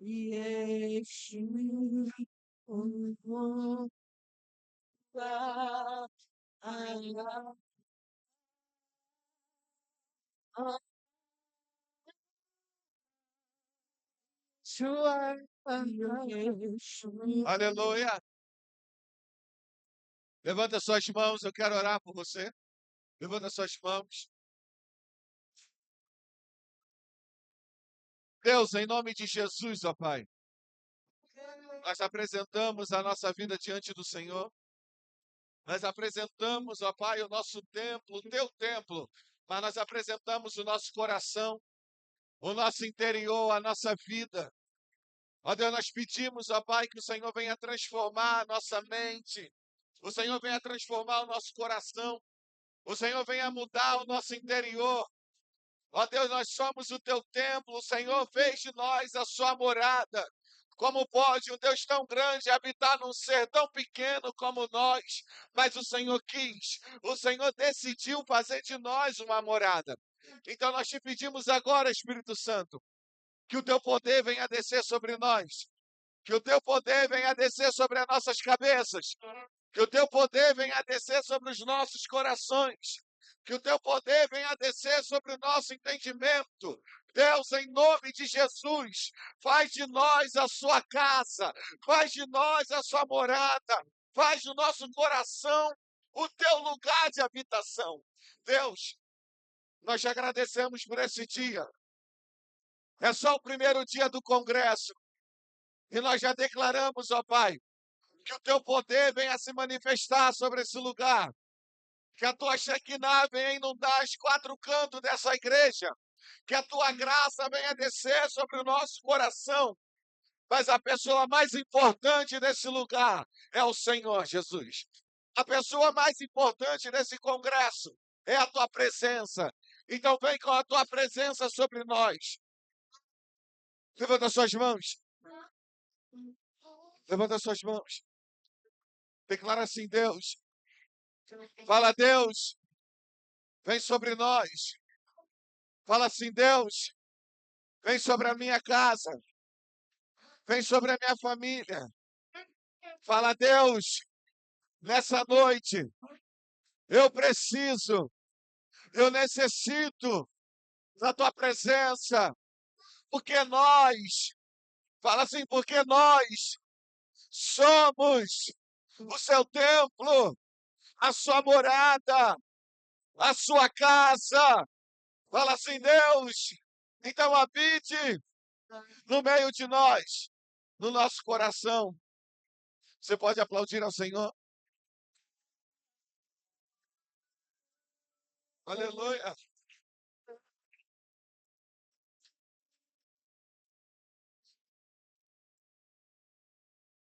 E este o Aleluia. Levanta suas mãos, eu quero orar por você. Levanta suas mãos. Deus, em nome de Jesus, ó Pai, nós apresentamos a nossa vida diante do Senhor. Nós apresentamos, ó Pai, o nosso templo, o teu templo, mas nós apresentamos o nosso coração, o nosso interior, a nossa vida. Ó Deus, nós pedimos, ó Pai, que o Senhor venha transformar a nossa mente, o Senhor venha transformar o nosso coração, o Senhor venha mudar o nosso interior. Ó Deus, nós somos o teu templo, o Senhor fez de nós a sua morada. Como pode um Deus tão grande habitar num ser tão pequeno como nós? Mas o Senhor quis, o Senhor decidiu fazer de nós uma morada. Então nós te pedimos agora, Espírito Santo, que o teu poder venha descer sobre nós, que o teu poder venha descer sobre as nossas cabeças, que o teu poder venha descer sobre os nossos corações, que o teu poder venha descer sobre o nosso entendimento. Deus, em nome de Jesus, faz de nós a sua casa, faz de nós a sua morada, faz do nosso coração o teu lugar de habitação. Deus, nós te agradecemos por esse dia. É só o primeiro dia do congresso. E nós já declaramos, ó Pai, que o teu poder venha se manifestar sobre esse lugar. Que a tua Shekinah venha inundar os quatro cantos dessa igreja. Que a tua graça venha descer sobre o nosso coração. Mas a pessoa mais importante nesse lugar é o Senhor Jesus. A pessoa mais importante nesse congresso é a tua presença. Então vem com a tua presença sobre nós. Levanta suas mãos. Levanta suas mãos. Declara assim, Deus. Fala, Deus. Vem sobre nós. Fala assim, Deus. Vem sobre a minha casa. Vem sobre a minha família. Fala, Deus. Nessa noite, eu preciso, eu necessito da tua presença. Porque nós, fala assim, porque nós somos o seu templo, a sua morada, a sua casa. Fala assim, Deus, então habite no meio de nós, no nosso coração. Você pode aplaudir ao Senhor? Aleluia.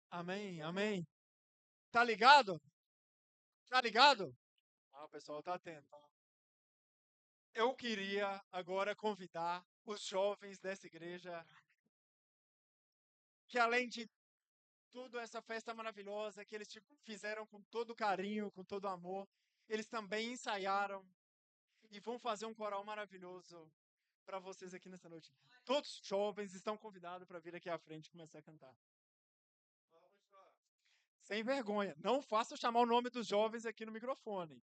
Amém, amém. Tá ligado? Tá ligado? Ah, o pessoal tá atento. Eu queria agora convidar os jovens dessa igreja que além de tudo essa festa maravilhosa que eles fizeram com todo carinho, com todo amor, eles também ensaiaram e vão fazer um coral maravilhoso para vocês aqui nessa noite. Todos os jovens estão convidados para vir aqui à frente e começar a cantar. Sem vergonha. Não faça chamar o nome dos jovens aqui no microfone.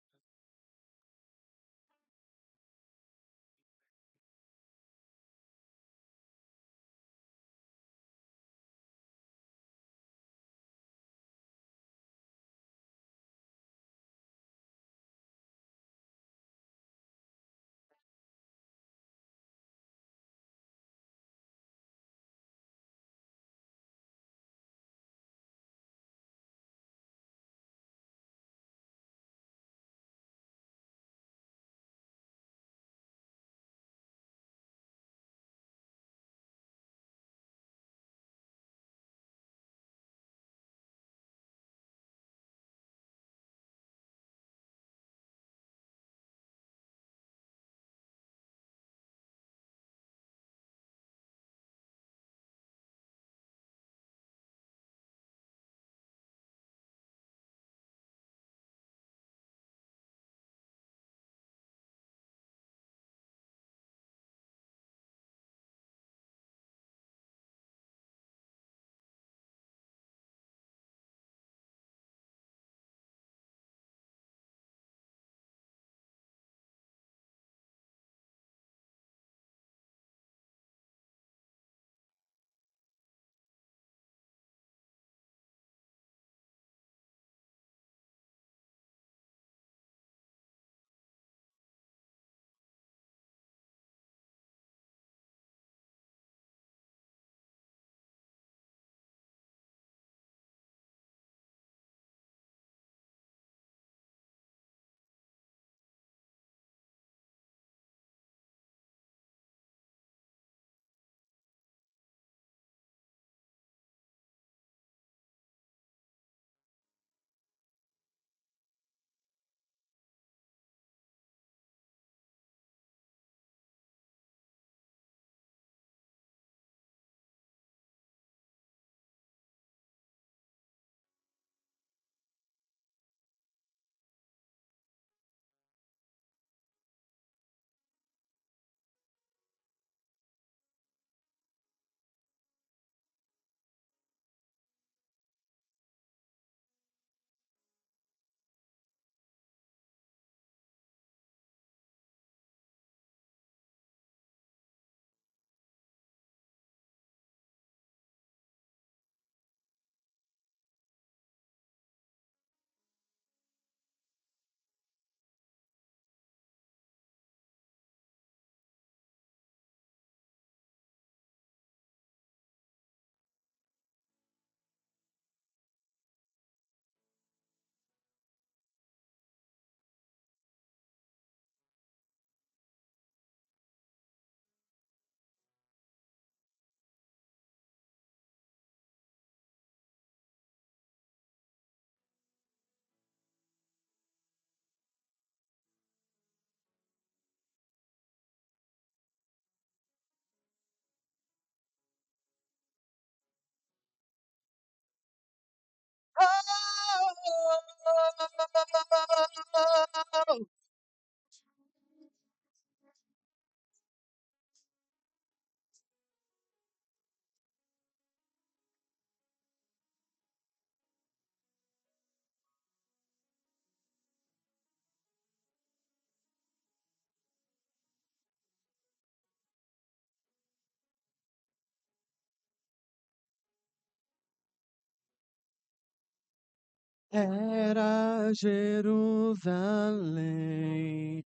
Era Jerusalém,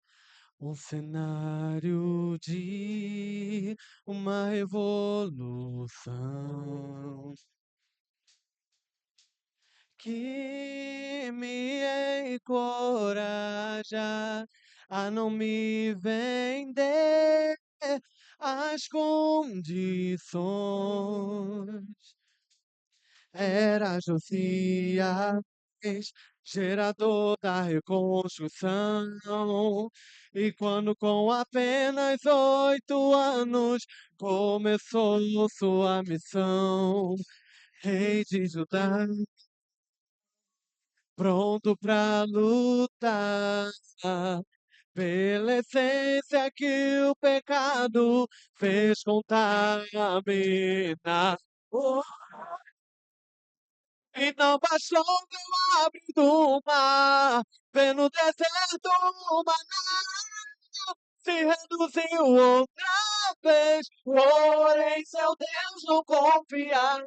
um cenário de uma revolução que me encoraja a não me vender às condições. Era Josias, gerador da reconstrução. E quando com apenas 8 anos começou sua missão, rei de Judá, pronto pra lutar pela essência que o pecado fez contaminar. Oh, e não baixou meu abre do mar, ver no deserto o maná se reduziu outra vez. Porém, seu Deus não confiar.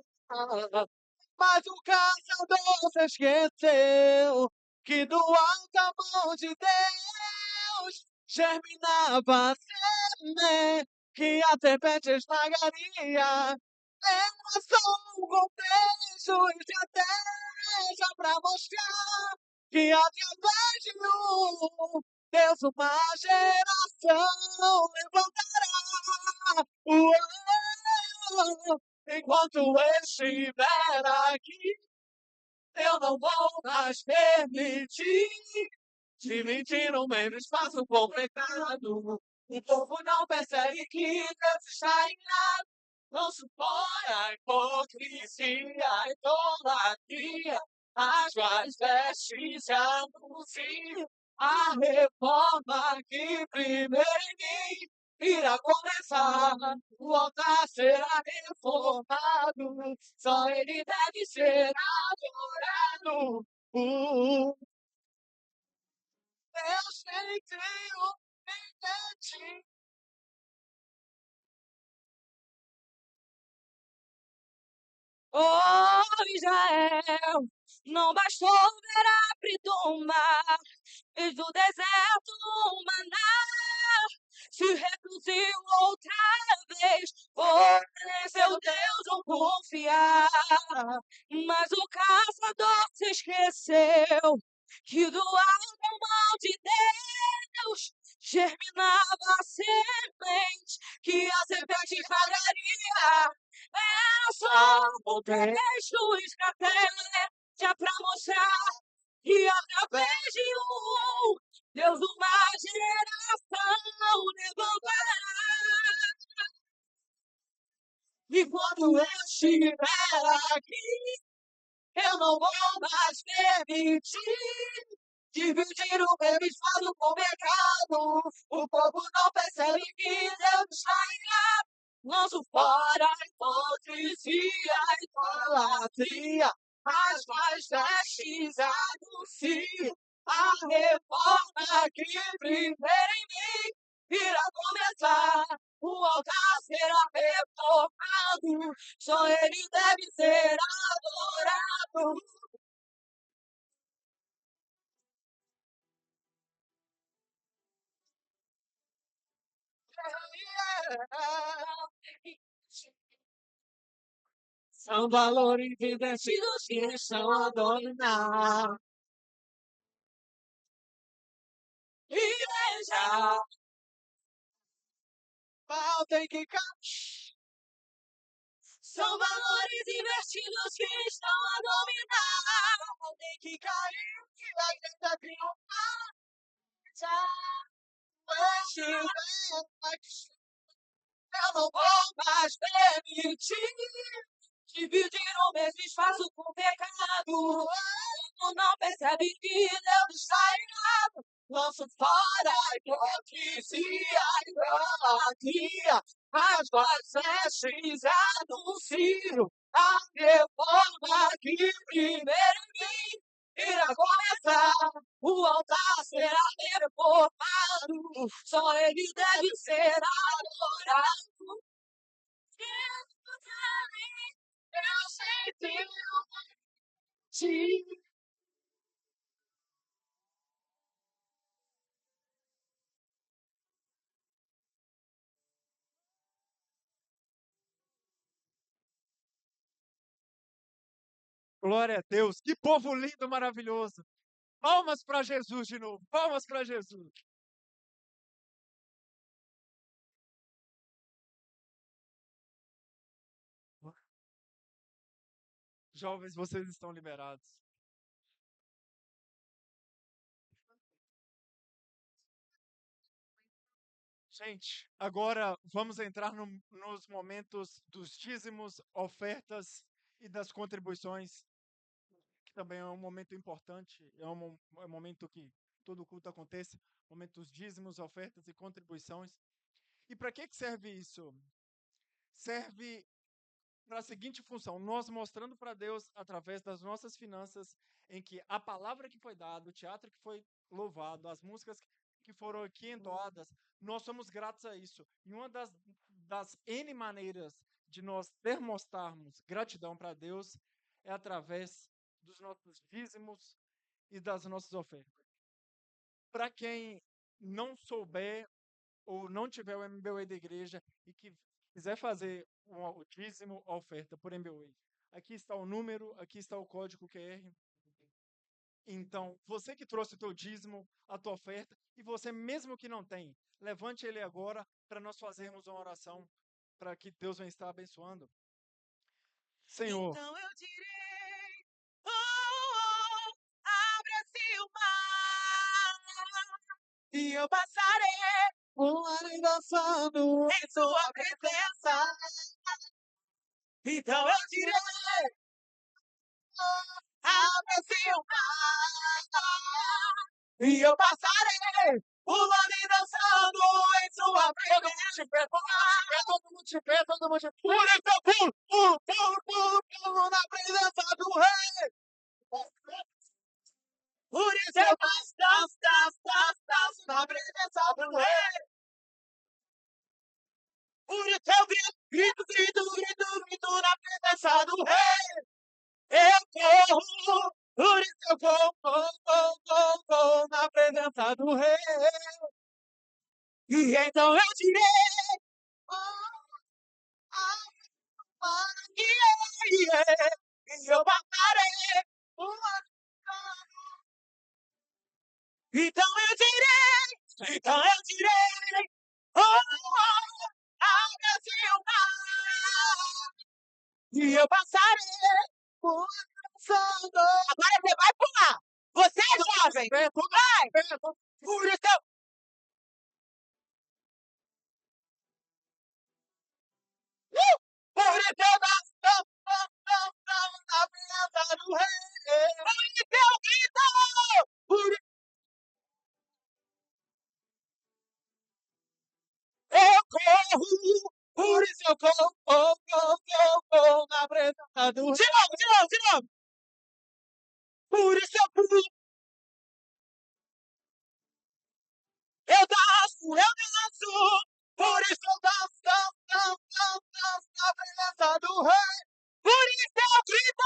Mas o caçador se esqueceu que do alto a mão de Deus germinava a semente que a serpente esmagaria. Era só um contexto estratégia para mostrar que através de um Deus uma geração levantará. Uou! Enquanto eu estiver aqui, eu não vou mais permitir dividir o mesmo espaço com o pecado. O povo não percebe que Deus está irado. Não suporta a hipocrisia, a idolatria, as quais vestes se anunciam. A reforma que primeiro em mim irá começar. O altar será reformado. Só ele deve ser adorado. Deus tem o entendi. Oh, Israel, não bastou ver abrido o mar, e do deserto o maná se reduziu outra vez. Porém, seu Deus não confiar, mas o caçador se esqueceu que do alto mão de Deus germinava a semente que a serpente esmagaria. Era só um texto estratégia pra mostrar que através de um Deus uma geração levantará. E quando eu estiver aqui, eu não vou mais permitir dividir o meu espaço com o pecado. O povo não percebe que Deus está irado. Lanço fora a hipocrisia, a idolatria, as mais vestes anunciam. A reforma que primeiro em mim irá começar. O altar será reformado, só ele deve ser adorado. São valores investidos que estão a dominar. Igreja, pau tem que cair. São valores investidos que estão a dominar. Pau tem que cair, que a igreja triunfar. Eu não vou mais permitir dividir o mesmo espaço com o pecado. Tu não percebe que Deus está irado. Lanço fora a hipocrisia, a idolatria, as quais vestes anunciam. A reforma que primeiro em mim irá começar. O altar será reformado. Só ele deve ser adorado. Eu senti Glória a Deus. Que povo lindo, maravilhoso. Palmas para Jesus de novo. Palmas para Jesus. Jovens, vocês estão liberados. Gente, agora vamos entrar nos momentos dos dízimos, ofertas e das contribuições, que também é um momento importante, é um momento que todo culto acontece, momento dos dízimos, ofertas e contribuições. E para que serve isso? Serve para a seguinte função: nós mostrando para Deus, através das nossas finanças, em que a palavra que foi dada, o teatro que foi louvado, as músicas que foram aqui entoadas, nós somos gratos a isso. E uma das N maneiras de nós demonstrarmos gratidão para Deus é através dos nossos dízimos e das nossas ofertas. Para quem não souber ou não tiver o MBWay da igreja e que quiser fazer o dízimo, a oferta por MBWay, aqui está o número, aqui está o código QR. Então, você que trouxe o teu dízimo, a tua oferta, e você mesmo que não tem, levante ele agora para nós fazermos uma oração para que Deus venha estar abençoando. Senhor, Então eu direi, oh, oh, abre-se o mar, e eu passarei Um ano dançando em sua presença. Então eu direi, abre-se o mar, e eu passarei pulando e dançando em sua presença. Todo mundo de pé, todo mundo de pé. Por isso eu pulo, pulo, pulo, pulo, pulo na presença do rei. Por isso eu danço na presença do rei. Por isso eu grito na presença do rei. Eu corro, por isso eu vou na presença do rei. E então eu direi, e eu passarei uma. Então eu direi, oh, oh, abre-se o mar, e eu passarei por dançando. Agora você vai pular. Você é jovem. Vai. Por isso eu... Por isso eu danço na presença do rei. Por isso eu grito. Eu corro. Por isso eu corro na presença do rei. De novo. Por isso eu pulo. Eu danço. Por isso eu danço na presença do rei. Por isso eu grito.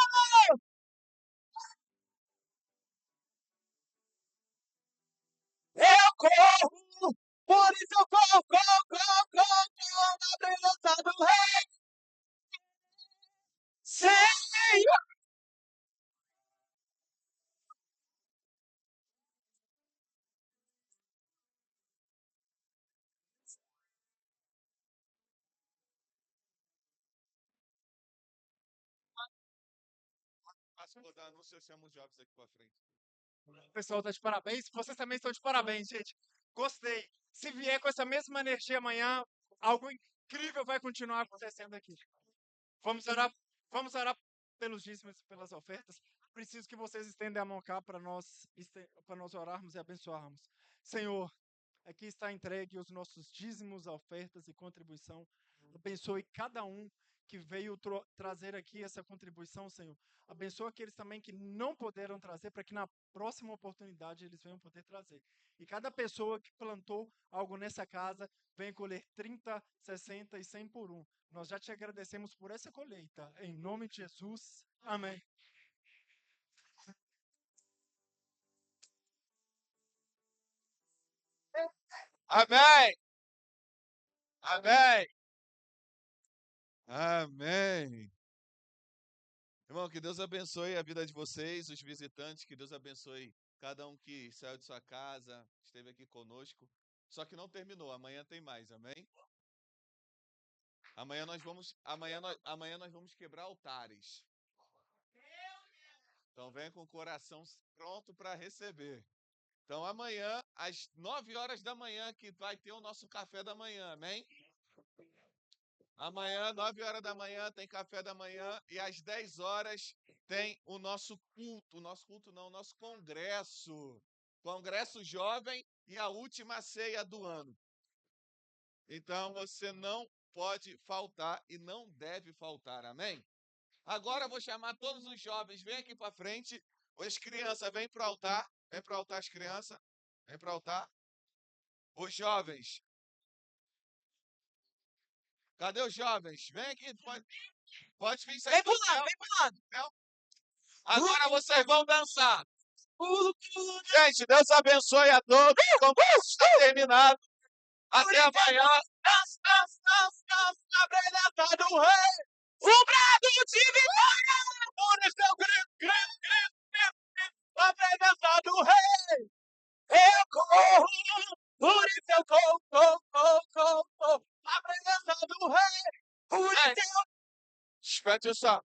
Eu corro. Por isso eu corro na presença do rei. Senhor. Da anúncio, eu chamo os jovens aqui pra frente. o pessoal está de parabéns. Vocês também estão de parabéns, gente. Gostei. Se vier com essa mesma energia amanhã, algo incrível vai continuar acontecendo aqui. Vamos orar pelos dízimos e pelas ofertas. Preciso que vocês estendam a mão cá para nós orarmos e abençoarmos. Senhor, aqui está entregue os nossos dízimos, ofertas e contribuição. Abençoe cada um que veio trazer aqui essa contribuição, Senhor. Abençoa aqueles também que não puderam trazer, para que na próxima oportunidade eles venham poder trazer. E cada pessoa que plantou algo nessa casa venha colher 30, 60 e 100 por um. Nós já te agradecemos por essa colheita. Em nome de Jesus. Amém. Amém! Amém! Amém! Irmão, que Deus abençoe a vida de vocês, os visitantes, que Deus abençoe cada um que saiu de sua casa, esteve aqui conosco. Só que não terminou, amanhã tem mais, amém? Amanhã nós vamos quebrar altares. Então venha com o coração pronto para receber. Então amanhã, às 9 horas da manhã, que vai ter o nosso café da manhã, amém? Amanhã, 9 horas da manhã, tem café da manhã e às 10 horas tem o nosso culto. O nosso culto não, o nosso congresso. Congresso jovem e a última ceia do ano. Então você não pode faltar e não deve faltar, amém? Agora eu vou chamar todos os jovens, vem aqui para frente. As crianças, vem para o altar. Vem para o altar as crianças. Vem para o altar. Os jovens. Cadê os jovens? Vem aqui, pode vir. Vem pulando, vem pulando. Agora vocês vão dançar. Gente, Deus abençoe a todos. O congresso está terminado. Até amanhã. Dança, dança, dança, dança na presença do rei. O brado de vitória. Por seu grito, grito, grito, grito, grito, na presença do rei. Eu corro, por isso eu corro, corro, corro, corro, corro, na presença do rei. Por isso eu... Preste atenção.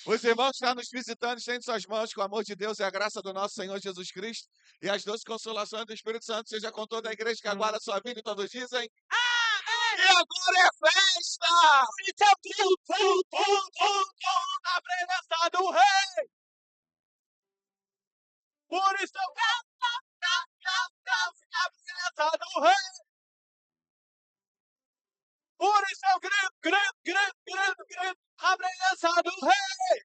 Os irmãos que estão nos visitando, estende suas mãos com o amor de Deus e a graça do nosso Senhor Jesus Cristo e as doces consolações do Espírito Santo seja com toda a igreja que aguarda a sua vida e todos dizem E agora é festa! Por isso eu corro, na presença do rei. Por isso eu danço na presença do rei. Por isso eu grito, grito, grito, grito, grito, na presença do rei.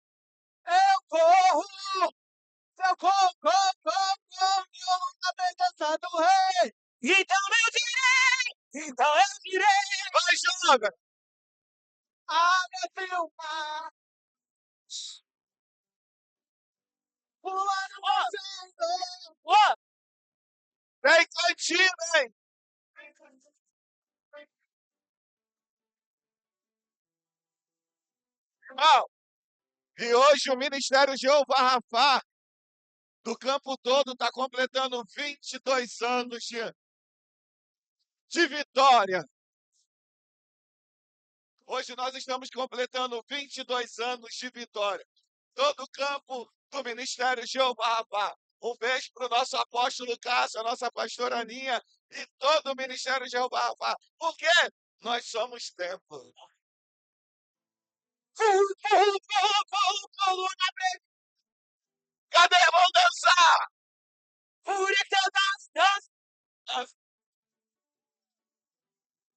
Eu corro, na presença do rei. Então eu direi, vai joga. Abre o mar. Pulando você. vem cantinho, vem. Irmão, e hoje o Ministério Jeová Rafá do campo todo está completando 22 anos de vitória. Hoje nós estamos completando 22 anos de vitória. Todo o campo do Ministério Jeová Rafá. Um beijo para o nosso apóstolo Cássio, a nossa pastora Aninha e todo o Ministério Jeová Rafá. Por quê? Nós somos templo. Cadê? Vamos dançar! Por isso eu danço.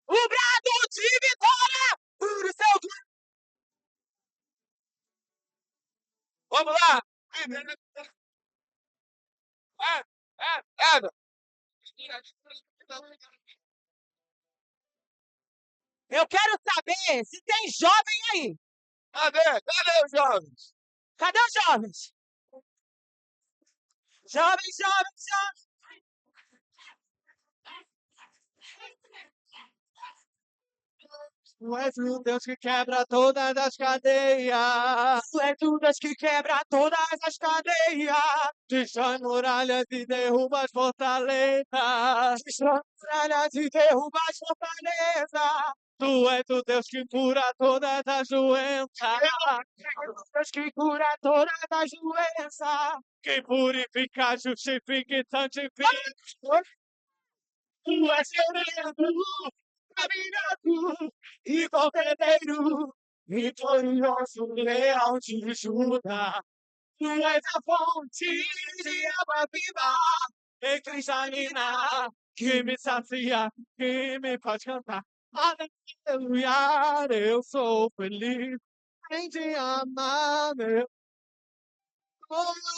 O brado de vitória. Por isso eu grito. Vamos lá! Eu quero saber se tem jovem aí. Cadê? Cadê os jovens? Cadê os jovens? Jovens, jovens, jovens. Tu és o Deus que quebra todas as cadeias. Tu és o Deus que quebra todas as cadeias. Destrói muralhas e derruba as fortalezas. Destrói muralhas e derruba as fortalezas. Tu és o Deus que cura todas as doenças. O Deus que cura todas as doenças. Que purifica, justifica e santifica. Tu és querido, caminhado e cordeiro, vitorioso, leal de Judá. Tu és a fonte de água viva e cristalina, que me sacia, que me faz cantar. Aleluia, eu sou feliz em te amar, meu.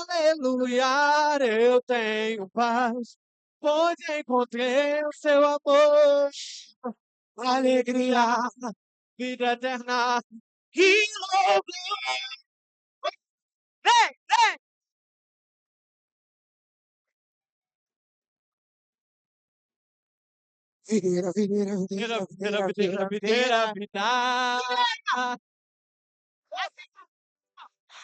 Aleluia, eu tenho paz, pois encontrei o seu amor. Alegria, vida eterna, e louvor. Vem, vem! Videira, videira, videira, videira, videira, videira, videira.